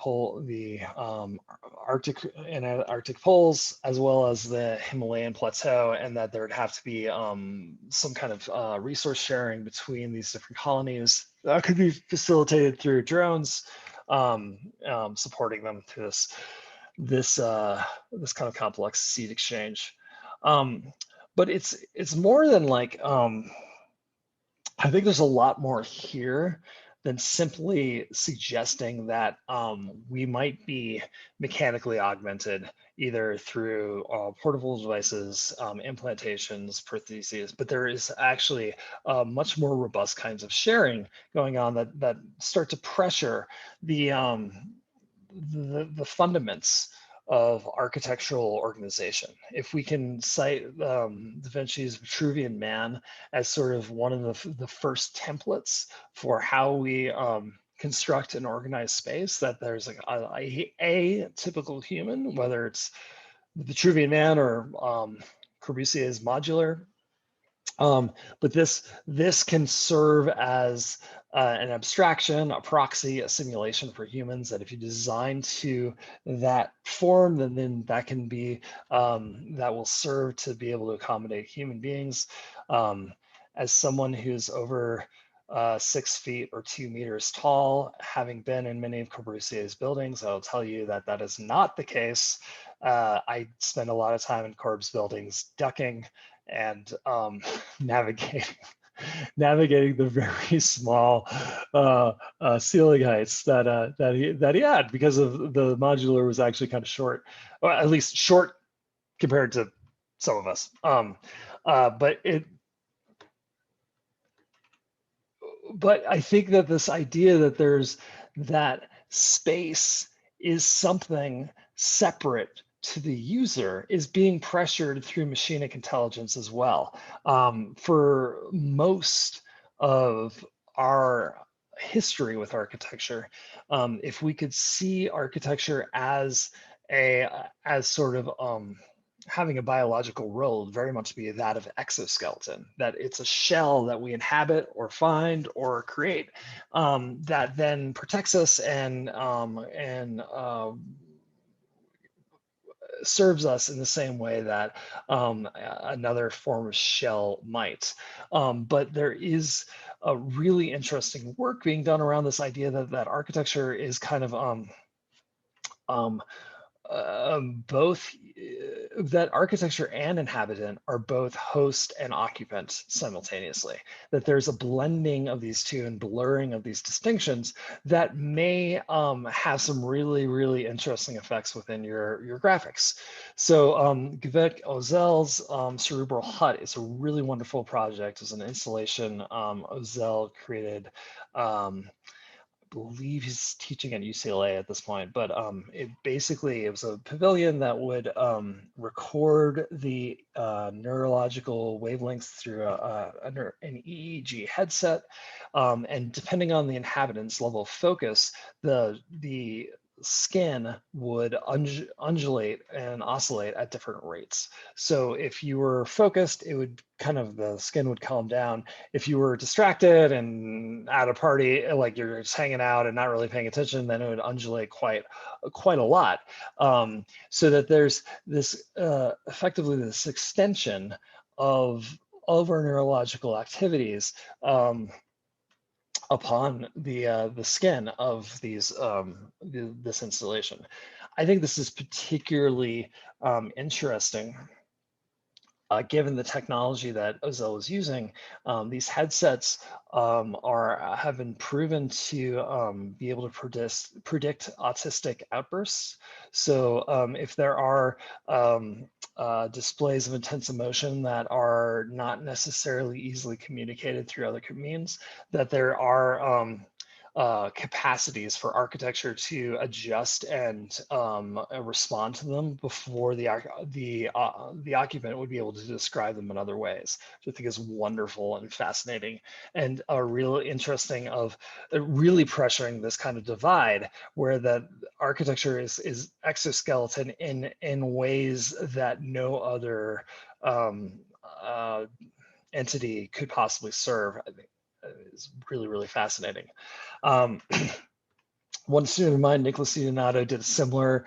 [SPEAKER 1] Arctic and Arctic poles, as well as the Himalayan plateau, and that there would have to be some kind of resource sharing between these different colonies that could be facilitated through drones, supporting them through this kind of complex seed exchange. But it's more than like I think there's a lot more here than simply suggesting that we might be mechanically augmented either through portable devices, implantations, prostheses, but there is actually much more robust kinds of sharing going on that start to pressure the fundaments of architectural organization. If we can cite Da Vinci's Vitruvian Man as sort of one of the first templates for how we construct and organize space, that there's a typical human, whether it's the Vitruvian Man or Corbusier's modular. But this can serve as an abstraction, a proxy, a simulation for humans, that if you design to that form, then that can be, that will serve to be able to accommodate human beings. As someone who's over 6 feet or 2 meters tall, having been in many of Corbusier's buildings, I'll tell you that that is not the case. I spend a lot of time in Corb's buildings ducking and navigating the very small ceiling heights that he had, because of the modular was actually kind of short, or at least short compared to some of us. But I think that this idea that there's that space is something separate to the user is being pressured through machinic intelligence as well. For most of our history with architecture, if we could see architecture as sort of having a biological role, very much be that of exoskeleton, that it's a shell that we inhabit or find or create, that then protects us and serves us in the same way that another form of shell might. But there is a really interesting work being done around this idea that architecture is kind of um, both that architecture and inhabitant are both host and occupant simultaneously, that there's a blending of these two and blurring of these distinctions that may have some really, really interesting effects within your graphics. So Gvek Ozel's Cerebral Hut is a really wonderful project. It's an installation Ozel created. Believe he's teaching at UCLA at this point, but it was a pavilion that would record the neurological wavelengths through an EEG headset, and depending on the inhabitant's level of focus, the skin would undulate and oscillate at different rates. So if you were focused, it would the skin would calm down. If you were distracted and at a party, like you're just hanging out and not really paying attention, then it would undulate quite a lot. So that there's this effectively this extension of our neurological activities upon the skin of these this installation. I think this is particularly interesting given the technology that Ozel is using. These headsets have been proven to be able to predict autistic outbursts. So if there are displays of intense emotion that are not necessarily easily communicated through other means, that there are capacities for architecture to adjust and respond to them before the occupant would be able to describe them in other ways, which I think is wonderful and fascinating, and really interesting of really pressuring this kind of divide where that architecture is exoskeleton in ways that no other entity could possibly serve. I think is really, really fascinating. One student of mine, Nicholas Donato, did a similar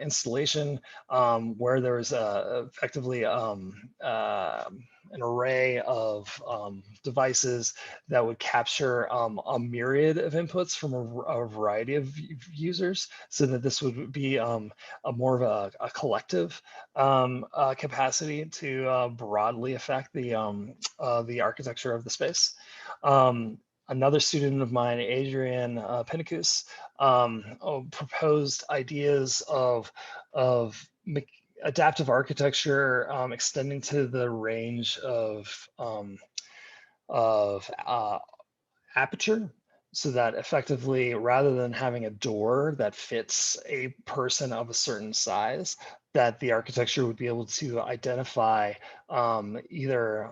[SPEAKER 1] installation where there was effectively an array of devices that would capture a myriad of inputs from a variety of users, so that this would be a more of a collective capacity to broadly affect the architecture of the space. Another student of mine, Adrian Pinnacus, proposed ideas of adaptive architecture extending to the range of aperture, so that effectively, rather than having a door that fits a person of a certain size, that the architecture would be able to identify either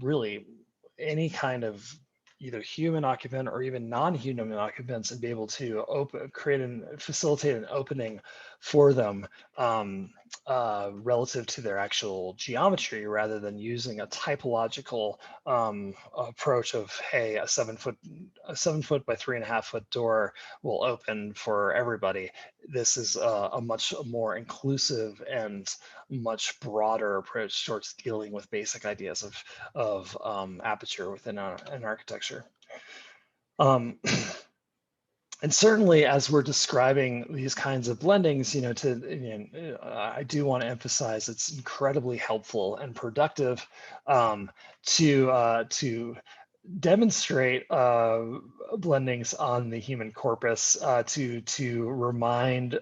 [SPEAKER 1] really any kind of either human occupant or even non-human occupants, and be able to create and facilitate an opening for them relative to their actual geometry, rather than using a typological approach of, hey, a 7 foot by 3.5 foot door will open for everybody. This is a much more inclusive and much broader approach towards dealing with basic ideas of aperture within an architecture. And certainly, as we're describing these kinds of blendings, I do want to emphasize it's incredibly helpful and productive to demonstrate blendings on the human corpus to remind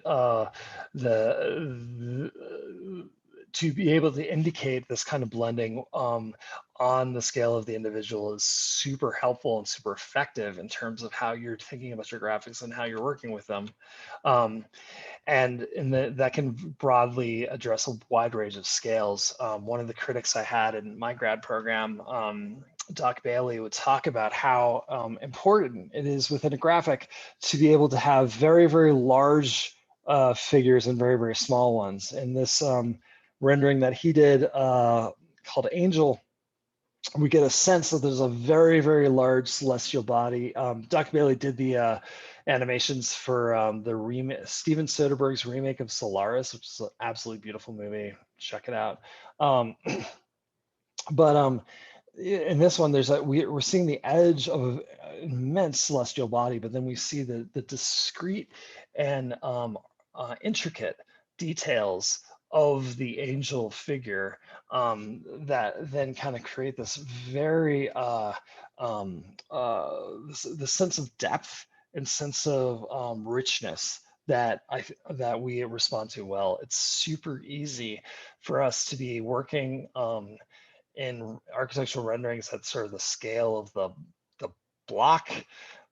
[SPEAKER 1] to be able to indicate this kind of blending on the scale of the individual is super helpful and super effective in terms of how you're thinking about your graphics and how you're working with them. And that can broadly address a wide range of scales. One of the critics I had in my grad program, Doc Bailey, would talk about how important it is within a graphic to be able to have very, very large figures and very, very small ones. And this rendering that he did called Angel we get a sense that there's a very, very large celestial body. Doc Bailey did the animations for Steven Soderbergh's remake of Solaris, which is an absolutely beautiful movie. Check it out. Um, but in this one, we're seeing the edge of an immense celestial body, but then we see the discrete and intricate details of the angel figure that then kind of create this very this sense of depth and sense of richness that we respond to well. It's super easy for us to be working in architectural renderings at sort of the scale of the block,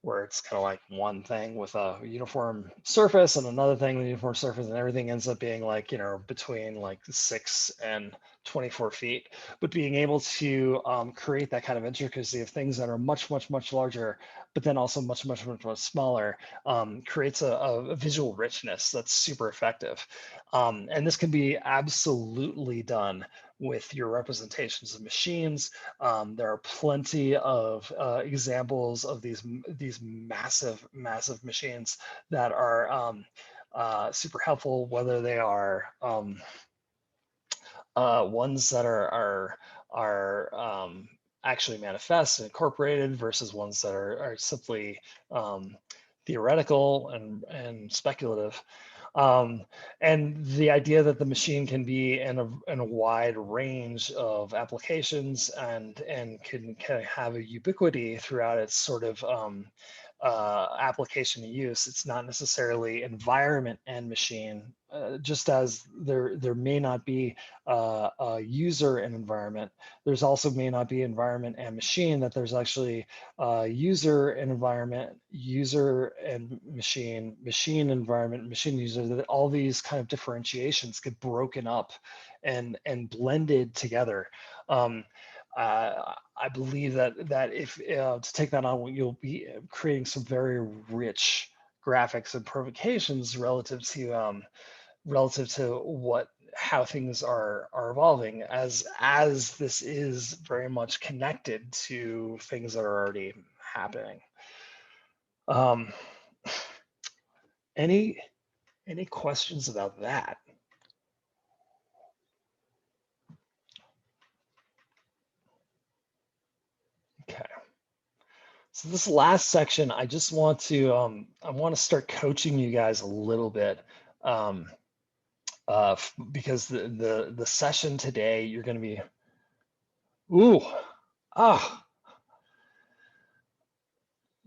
[SPEAKER 1] where it's kind of like one thing with a uniform surface and another thing with a uniform surface, and everything ends up being like, between like 6 and 24 feet. But being able to create that kind of intricacy of things that are much, much, much larger, but then also much, much, much, much smaller, creates a visual richness that's super effective. And this can be absolutely done with your representations of machines. There are plenty of examples of these massive, massive machines that are super helpful, whether they are ones that are actually manifest and incorporated versus ones that are simply theoretical and speculative. And the idea that the machine can be in a wide range of applications and can have a ubiquity throughout its sort of application and use. It's not necessarily environment and machine, just as there may not be a user and environment. There's also may not be environment and machine, that there's actually user and environment, user and machine, machine environment, machine user, that all these kind of differentiations get broken up and blended together. I believe that if to take that on, you'll be creating some very rich graphics and provocations relative to how things are evolving, as this is very much connected to things that are already happening. Any questions about that? Okay. So this last section, I just want to I want to start coaching you guys a little bit, because the session today, you're going to be,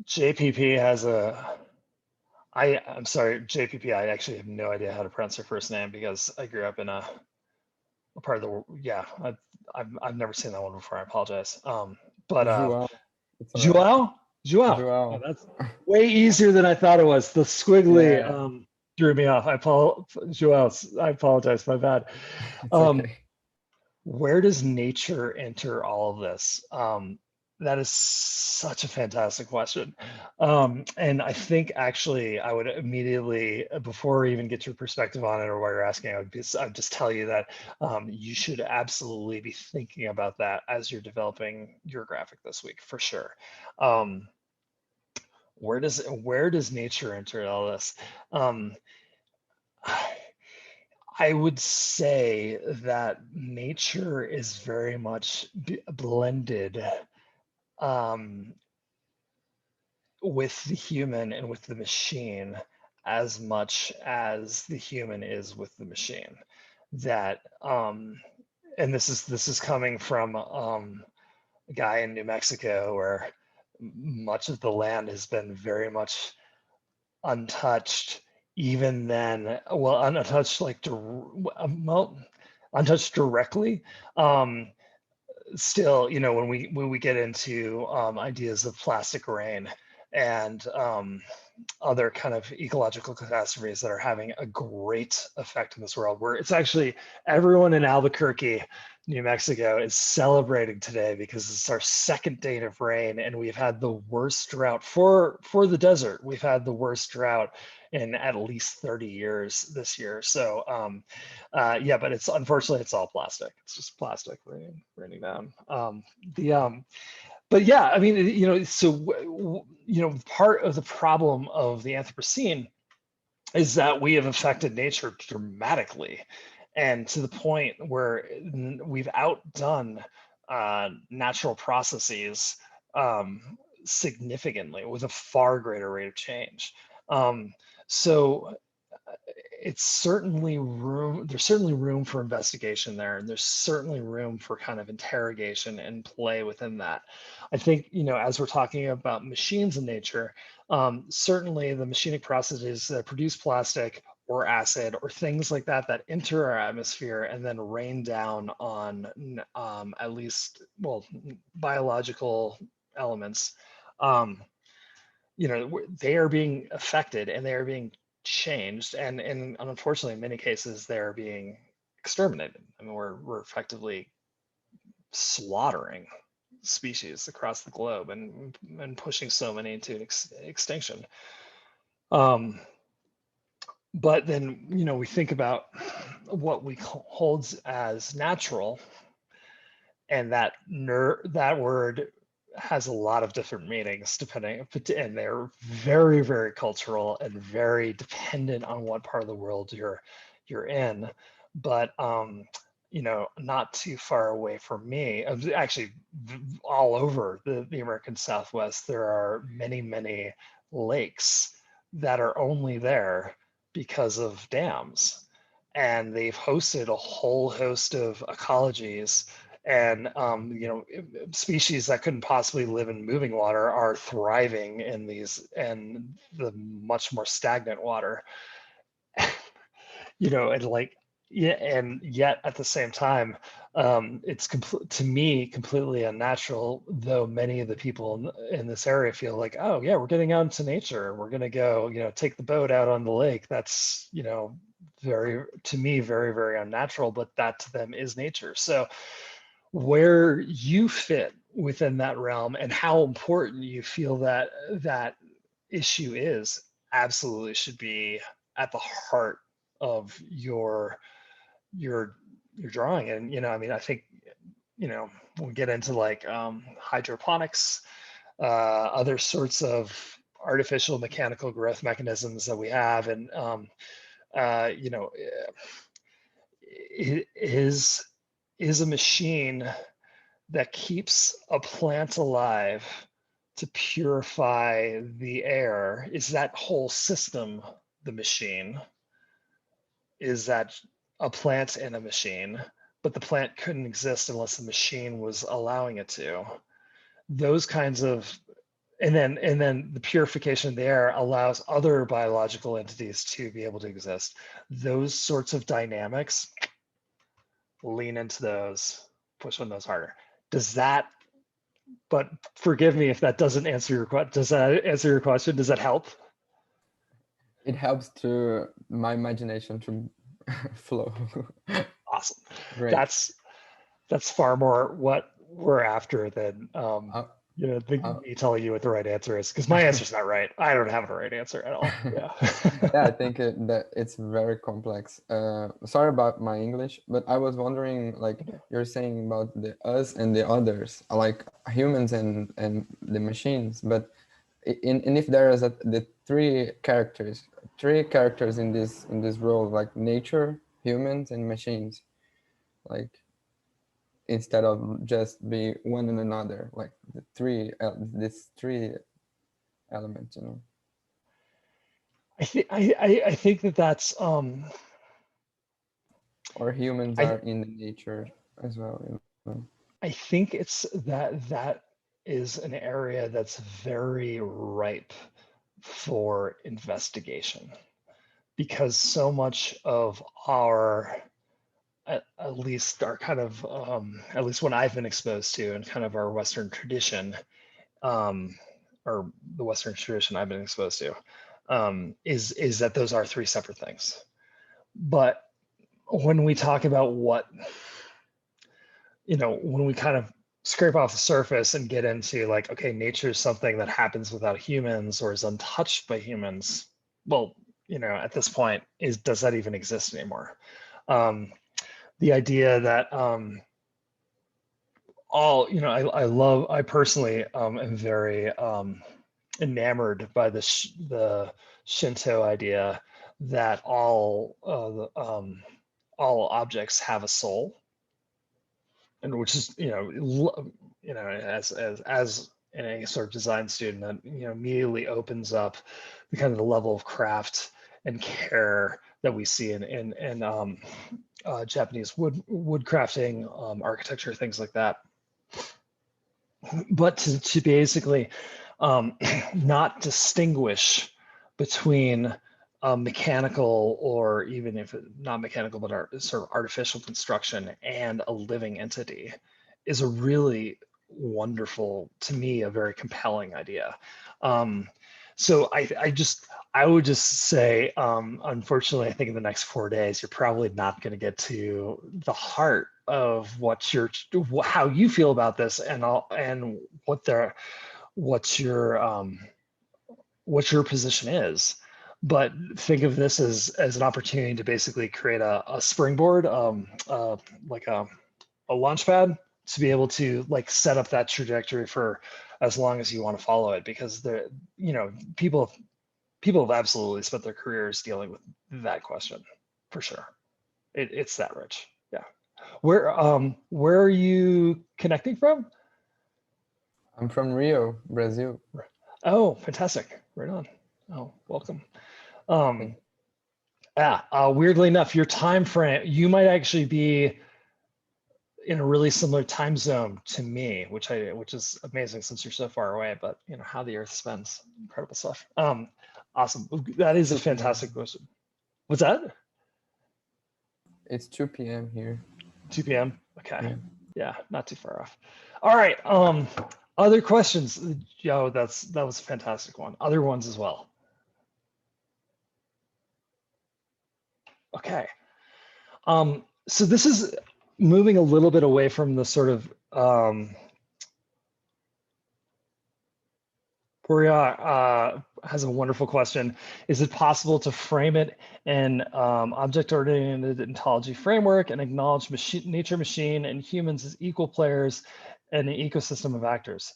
[SPEAKER 1] JPP has I'm sorry, JPP. I actually have no idea how to pronounce her first name because I grew up in a part of the, yeah. I've never seen that one before. I apologize. But
[SPEAKER 2] Joao.
[SPEAKER 1] Joao? Joao.
[SPEAKER 2] Joao.
[SPEAKER 1] Oh, that's way easier than I thought it was. The squiggly threw me off. Joao, I apologize. My bad.
[SPEAKER 2] It's okay.
[SPEAKER 1] Where does nature enter all of this? That is such a fantastic question. And I think actually I would immediately, before we even get your perspective on it or what you're asking, I'd just tell you that you should absolutely be thinking about that as you're developing your graphic this week, for sure. Where does nature enter all this? I would say that nature is very much blended with the human and with the machine as much as the human is with the machine. That and this is coming from a guy in New Mexico, where much of the land has been very much untouched, even then, well, untouched like untouched directly. Still, when we get into ideas of plastic rain, and other kind of ecological catastrophes that are having a great effect in this world, where it's actually everyone in Albuquerque, New Mexico is celebrating today because it's our second day of rain, and we've had the worst drought for the desert. We've had the worst drought in at least 30 years this year. So yeah, but it's unfortunately it's all plastic. It's just plastic raining down. But yeah, I mean, so part of the problem of the Anthropocene is that we have affected nature dramatically, and to the point where we've outdone natural processes significantly with a far greater rate of change. So it's certainly there's certainly room for investigation there, and there's certainly room for kind of interrogation and play within that. I think, as we're talking about machines in nature, certainly the machinic processes that produce plastic or acid or things like that that enter our atmosphere and then rain down on at least, well, biological elements, they are being affected and they are being changed, and unfortunately in many cases they're being exterminated. I mean, we're effectively slaughtering species across the globe and pushing so many into extinction. But then we think about what we holds as natural, and that word has a lot of different meanings depending, and they're very, very cultural and very dependent on what part of the world you're in. But not too far away from me, actually all over the American Southwest, there are many, many lakes that are only there because of dams, and they've hosted a whole host of ecologies, and species that couldn't possibly live in moving water are thriving in these and the much more stagnant water. And like, yeah, and yet at the same time, it's to me completely unnatural, though many of the people in this area feel like, oh yeah, we're getting out into nature, we're going to go take the boat out on the lake. That's to me very, very unnatural, but that to them is nature. So where you fit within that realm and how important you feel that issue is absolutely should be at the heart of your drawing. And I mean, I think we'll get into like hydroponics, other sorts of artificial mechanical growth mechanisms that we have, and it is a machine that keeps a plant alive to purify the air. Is that whole system the machine? Is that a plant and a machine? But the plant couldn't exist unless the machine was allowing it to. Those kinds of, and then the purification of the air allows other biological entities to be able to exist. Those sorts of dynamics, lean into those, push on those harder. Does that, but forgive me if that doesn't answer your question. Does that answer your question? Does that help?
[SPEAKER 2] It helps to my imagination to flow.
[SPEAKER 1] Awesome.
[SPEAKER 2] Great.
[SPEAKER 1] That's far more what we're after than me telling you what the right answer is, because my answer's not right. I don't have a right answer at all. Yeah.
[SPEAKER 2] Yeah, I think that it's very complex. Sorry about my English, but I was wondering, like you're saying about the us and the others, like humans and the machines, but and if there is the three characters in this role, like nature, humans, and machines, like instead of just be one and another, like the these three elements,
[SPEAKER 1] I think that's
[SPEAKER 2] or humans are in the nature as well.
[SPEAKER 1] I think it's that is an area that's very ripe for investigation, because so much of our at least our kind of at least what I've been exposed to and kind of our Western tradition, or the Western tradition I've been exposed to, is that those are three separate things. But when we talk about what, when we kind of scrape off the surface and get into like, okay, nature is something that happens without humans or is untouched by humans. Well, at this point, does that even exist anymore? The idea that I personally am very enamored by the Shinto idea that all objects have a soul, and which is as any sort of design student, that immediately opens up the kind of the level of craft and care that we see in Japanese woodcrafting, architecture, things like that. But to basically not distinguish between mechanical, or even if not mechanical, but sort of artificial construction and a living entity is a really wonderful, to me, a very compelling idea. So I would just say, unfortunately, I think in the next 4 days, you're probably not going to get to the heart of how you feel about this, and what your position is. But think of this as an opportunity to basically create a springboard, like a launch pad, to be able to like set up that trajectory for as long as you want to follow it, because people have absolutely spent their careers dealing with that question, for sure. It's that rich. Yeah. Where are you connecting from?
[SPEAKER 2] I'm from Rio, Brazil.
[SPEAKER 1] Oh, fantastic. Right on. Oh, welcome.
[SPEAKER 2] Thank you.
[SPEAKER 1] Yeah, weirdly enough, your time frame, you might actually be in a really similar time zone to me, which is amazing since you're so far away, but how the earth spins, incredible stuff. Awesome. That is a
[SPEAKER 2] 2 p.m.
[SPEAKER 1] fantastic question. What's that?
[SPEAKER 2] It's 2 p.m. here.
[SPEAKER 1] 2 p.m. Okay.
[SPEAKER 2] Yeah.
[SPEAKER 1] Yeah, not too far off. All right. Other questions? Joe, that was a fantastic one. Other ones as well. Okay. So this is moving a little bit away from the sort of Poria has a wonderful question. Is it possible to frame it in object-oriented ontology framework and acknowledge nature, machine, and humans as equal players in an ecosystem of actors?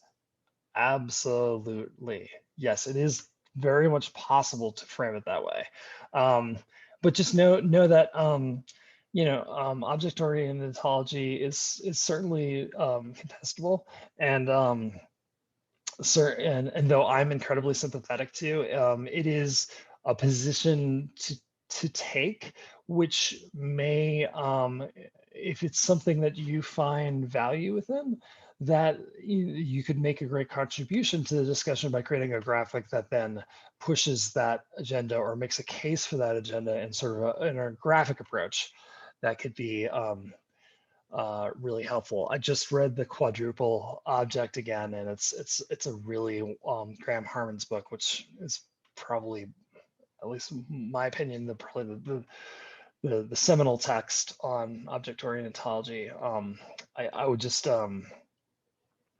[SPEAKER 1] Absolutely. Yes, it is very much possible to frame it that way. But just know that object-oriented ontology is certainly contestable, and and though I'm incredibly sympathetic to, it is a position to take, which may, if it's something that you find value within, that you could make a great contribution to the discussion by creating a graphic that then pushes that agenda or makes a case for that agenda in sort of in a graphic approach that could be really helpful. I just read the quadruple object again, and it's a really Graham Harmon's book, which is probably, at least in my opinion, the seminal text on object-oriented ontology. I would just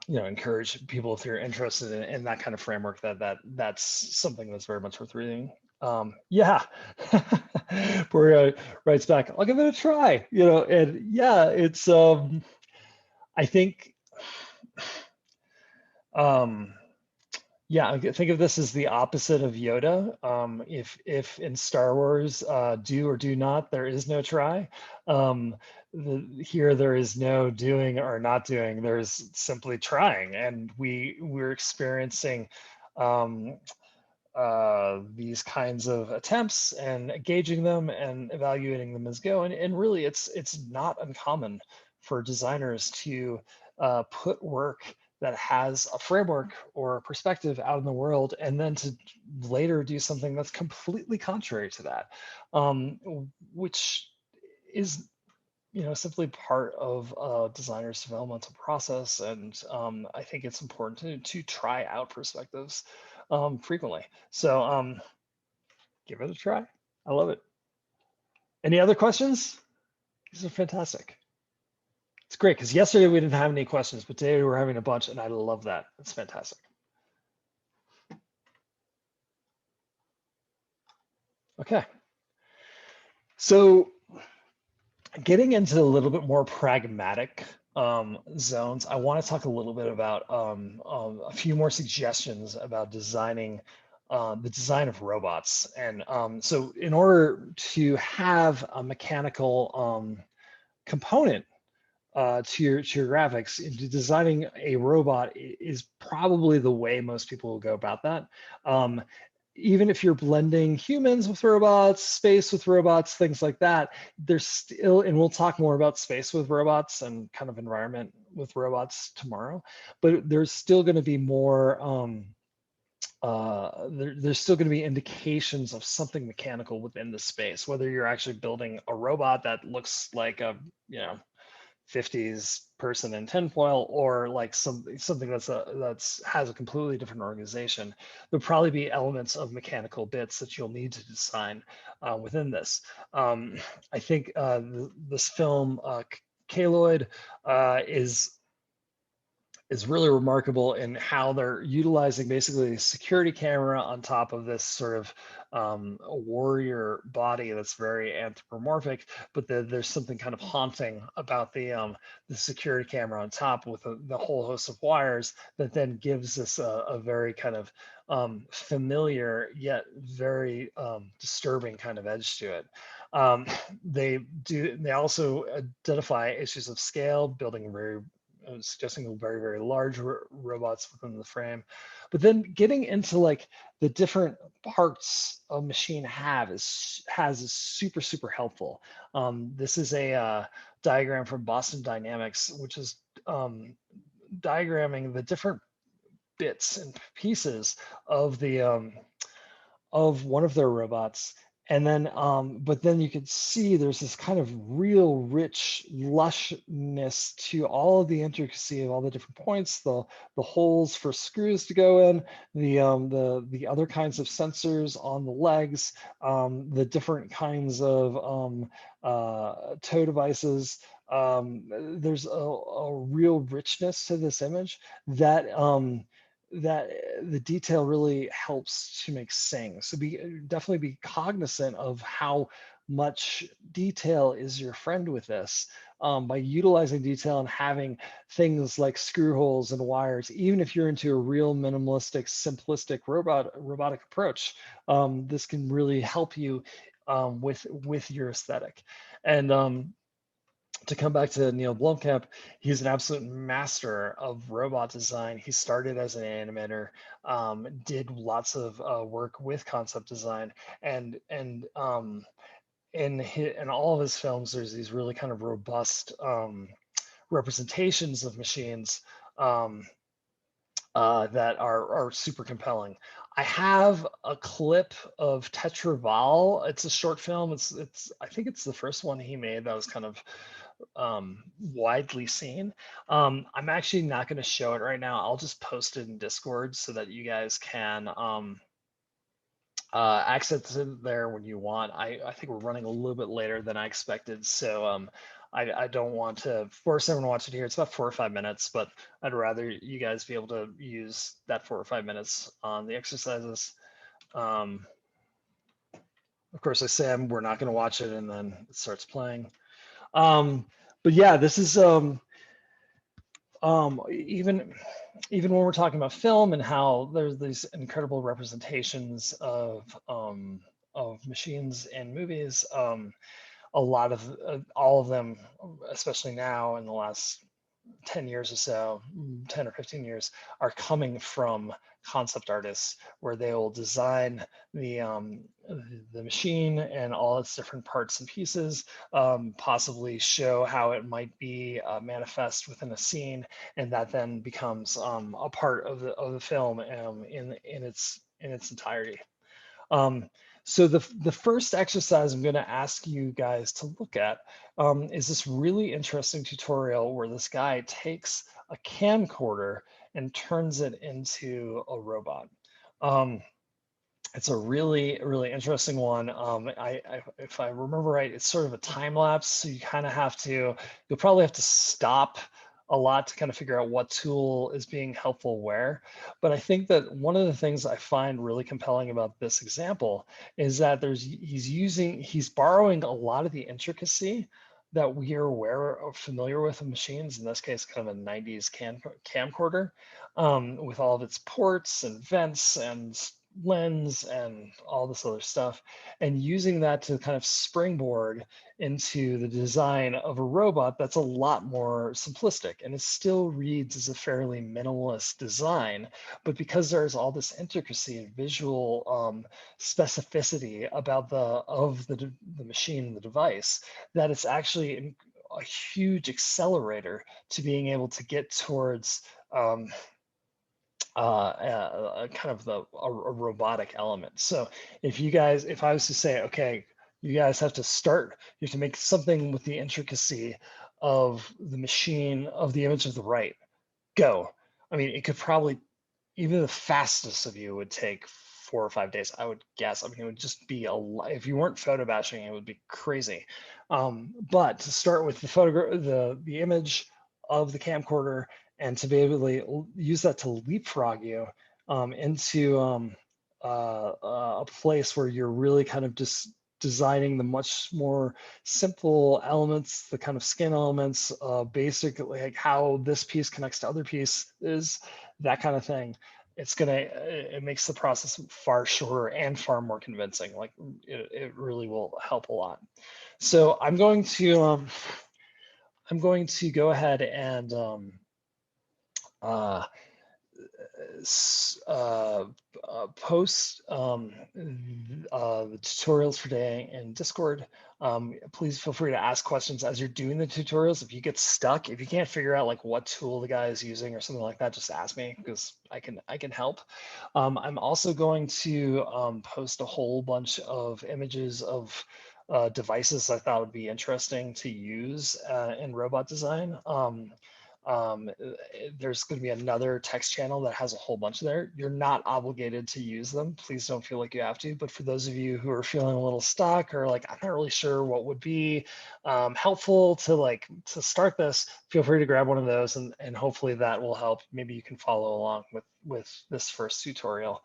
[SPEAKER 1] encourage people, if you're interested in that kind of framework, that's something that's very much worth reading. Yeah, Boria writes back, I'll give it a try, and yeah, it's, I think, yeah, think of this as the opposite of Yoda. If in Star Wars, do or do not, there is no try. Here there is no doing or not doing. There's simply trying, and we're experiencing these kinds of attempts and gauging them and evaluating them as go. And really, it's not uncommon for designers to put work that has a framework or a perspective out in the world, and then to later do something that's completely contrary to that, which is simply part of a designer's developmental process. And I think it's important to try out perspectives frequently. So give it a try. I love it. Any other questions? These are fantastic. It's great because yesterday we didn't have any questions, but today we're having a bunch, and I love that. It's fantastic. Okay. So getting into a little bit more pragmatic zones, I want to talk a little bit about a few more suggestions about designing the design of robots. And so in order to have a mechanical component to your graphics, designing a robot is probably the way most people will go about that. Even if you're blending humans with robots, space with robots, things like that, there's still, and we'll talk more about space with robots and kind of environment with robots tomorrow, but there's still going to be more, there's still going to be indications of something mechanical within the space, whether you're actually building a robot that looks like a, 50s person in tinfoil, or like something that's has a completely different organization. There'll probably be elements of mechanical bits that you'll need to design within this. I think this film, Kaloid, is really remarkable in how they're utilizing basically a security camera on top of this sort of a warrior body that's very anthropomorphic, but there's something kind of haunting about the security camera on top with the whole host of wires that then gives us a very kind of familiar yet very disturbing kind of edge to it. They also identify issues of scale, building very suggesting very, very large robots within the frame. But then getting into like the different parts a machine has is super, super helpful. This is a diagram from Boston Dynamics, which is diagramming the different bits and pieces of the of one of their robots. And then, but then you could see there's this kind of real rich lushness to all of the intricacy of all the different points, the holes for screws to go in, the other kinds of sensors on the legs, the different kinds of toe devices. There's a real richness to this image that that the detail really helps to make sing. So definitely be cognizant of how much detail is your friend with this. By utilizing detail and having things like screw holes and wires, even if you're into a real minimalistic, simplistic robotic approach, this can really help you with your aesthetic. And to come back to Neil Blomkamp, he's an absolute master of robot design. He started as an animator, did lots of work with concept design, and in all of his films, there's these really kind of robust representations of machines that are super compelling. I have a clip of Tetraval. It's a short film. It's I think it's the first one he made that was kind of widely seen. I'm actually not going to show it right now. I'll just post it in Discord so that you guys can access it there when you want. I think we're running a little bit later than I expected, so I don't want to force everyone to watch it here. It's about 4 or 5 minutes, but I'd rather you guys be able to use that 4 or 5 minutes on the exercises. Of course, I say we're not going to watch it, and then it starts playing. But yeah, this is even when we're talking about film and how there's these incredible representations of machines in movies. A lot of all of them, especially now in the last 10 years or so, 10 or 15 years, are coming from concept artists, where they will design the machine and all its different parts and pieces, possibly show how it might be manifest within a scene, and that then becomes a part of the film in its entirety. So the first exercise I'm going to ask you guys to look at is this really interesting tutorial where this guy takes a camcorder and turns it into a robot. It's a really interesting one. If I remember right, it's sort of a time lapse, so you kind of have to, you'll probably have to stop a lot to kind of figure out what tool is being helpful where. But I think that one of the things I find really compelling about this example is that he's borrowing a lot of the intricacy that we are aware or familiar with in machines, in this case, kind of a 90s camcorder, with all of its ports and vents and lens and all this other stuff, and using that to kind of springboard into the design of a robot that's a lot more simplistic, and it still reads as a fairly minimalist design, but because there's all this intricacy and visual specificity about the machine and the device, that it's actually a huge accelerator to being able to get towards kind of a robotic element. So if I was to say, okay, you guys have to start, you have to make something with the intricacy of the machine, of the image of the right, go. I mean, it could probably, even the fastest of you would take 4 or 5 days, I would guess. I mean, it would just be if you weren't photo batching, it would be crazy. But to start with the the image of the camcorder, and to be able to use that to leapfrog you into a place where you're really kind of just designing the much more simple elements, the kind of skin elements, basically like how this piece connects to other pieces, that kind of thing. It makes the process far shorter and far more convincing. Like it really will help a lot. So I'm going to go ahead and uh, post the tutorials for today in Discord. Please feel free to ask questions as you're doing the tutorials. If you get stuck, if you can't figure out like what tool the guy is using or something like that, just ask me, because I can help. I'm also going to post a whole bunch of images of devices I thought would be interesting to use in robot design. There's going to be another text channel that has a whole bunch there. You're not obligated to use them. Please don't feel like you have to. But for those of you who are feeling a little stuck, or like, I'm not really sure what would be helpful to start this, feel free to grab one of those, and hopefully that will help. Maybe you can follow along with this first tutorial.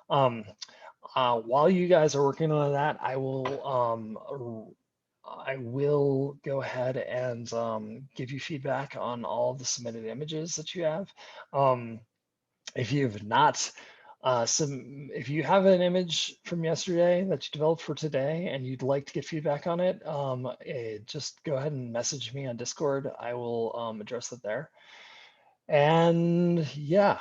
[SPEAKER 1] While you guys are working on that, I will go ahead and give you feedback on all of the submitted images that you have. If you have not, if you have an image from yesterday that you developed for today and you'd like to get feedback on it, just go ahead and message me on Discord. I will address it there. And yeah,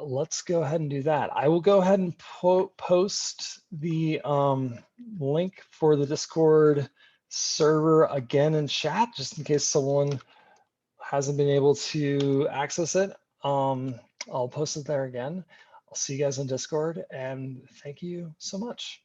[SPEAKER 1] let's go ahead and do that. I will go ahead and post the link for the Discord server again in chat, just in case someone hasn't been able to access it. I'll post it there again. I'll see you guys on Discord, and thank you so much.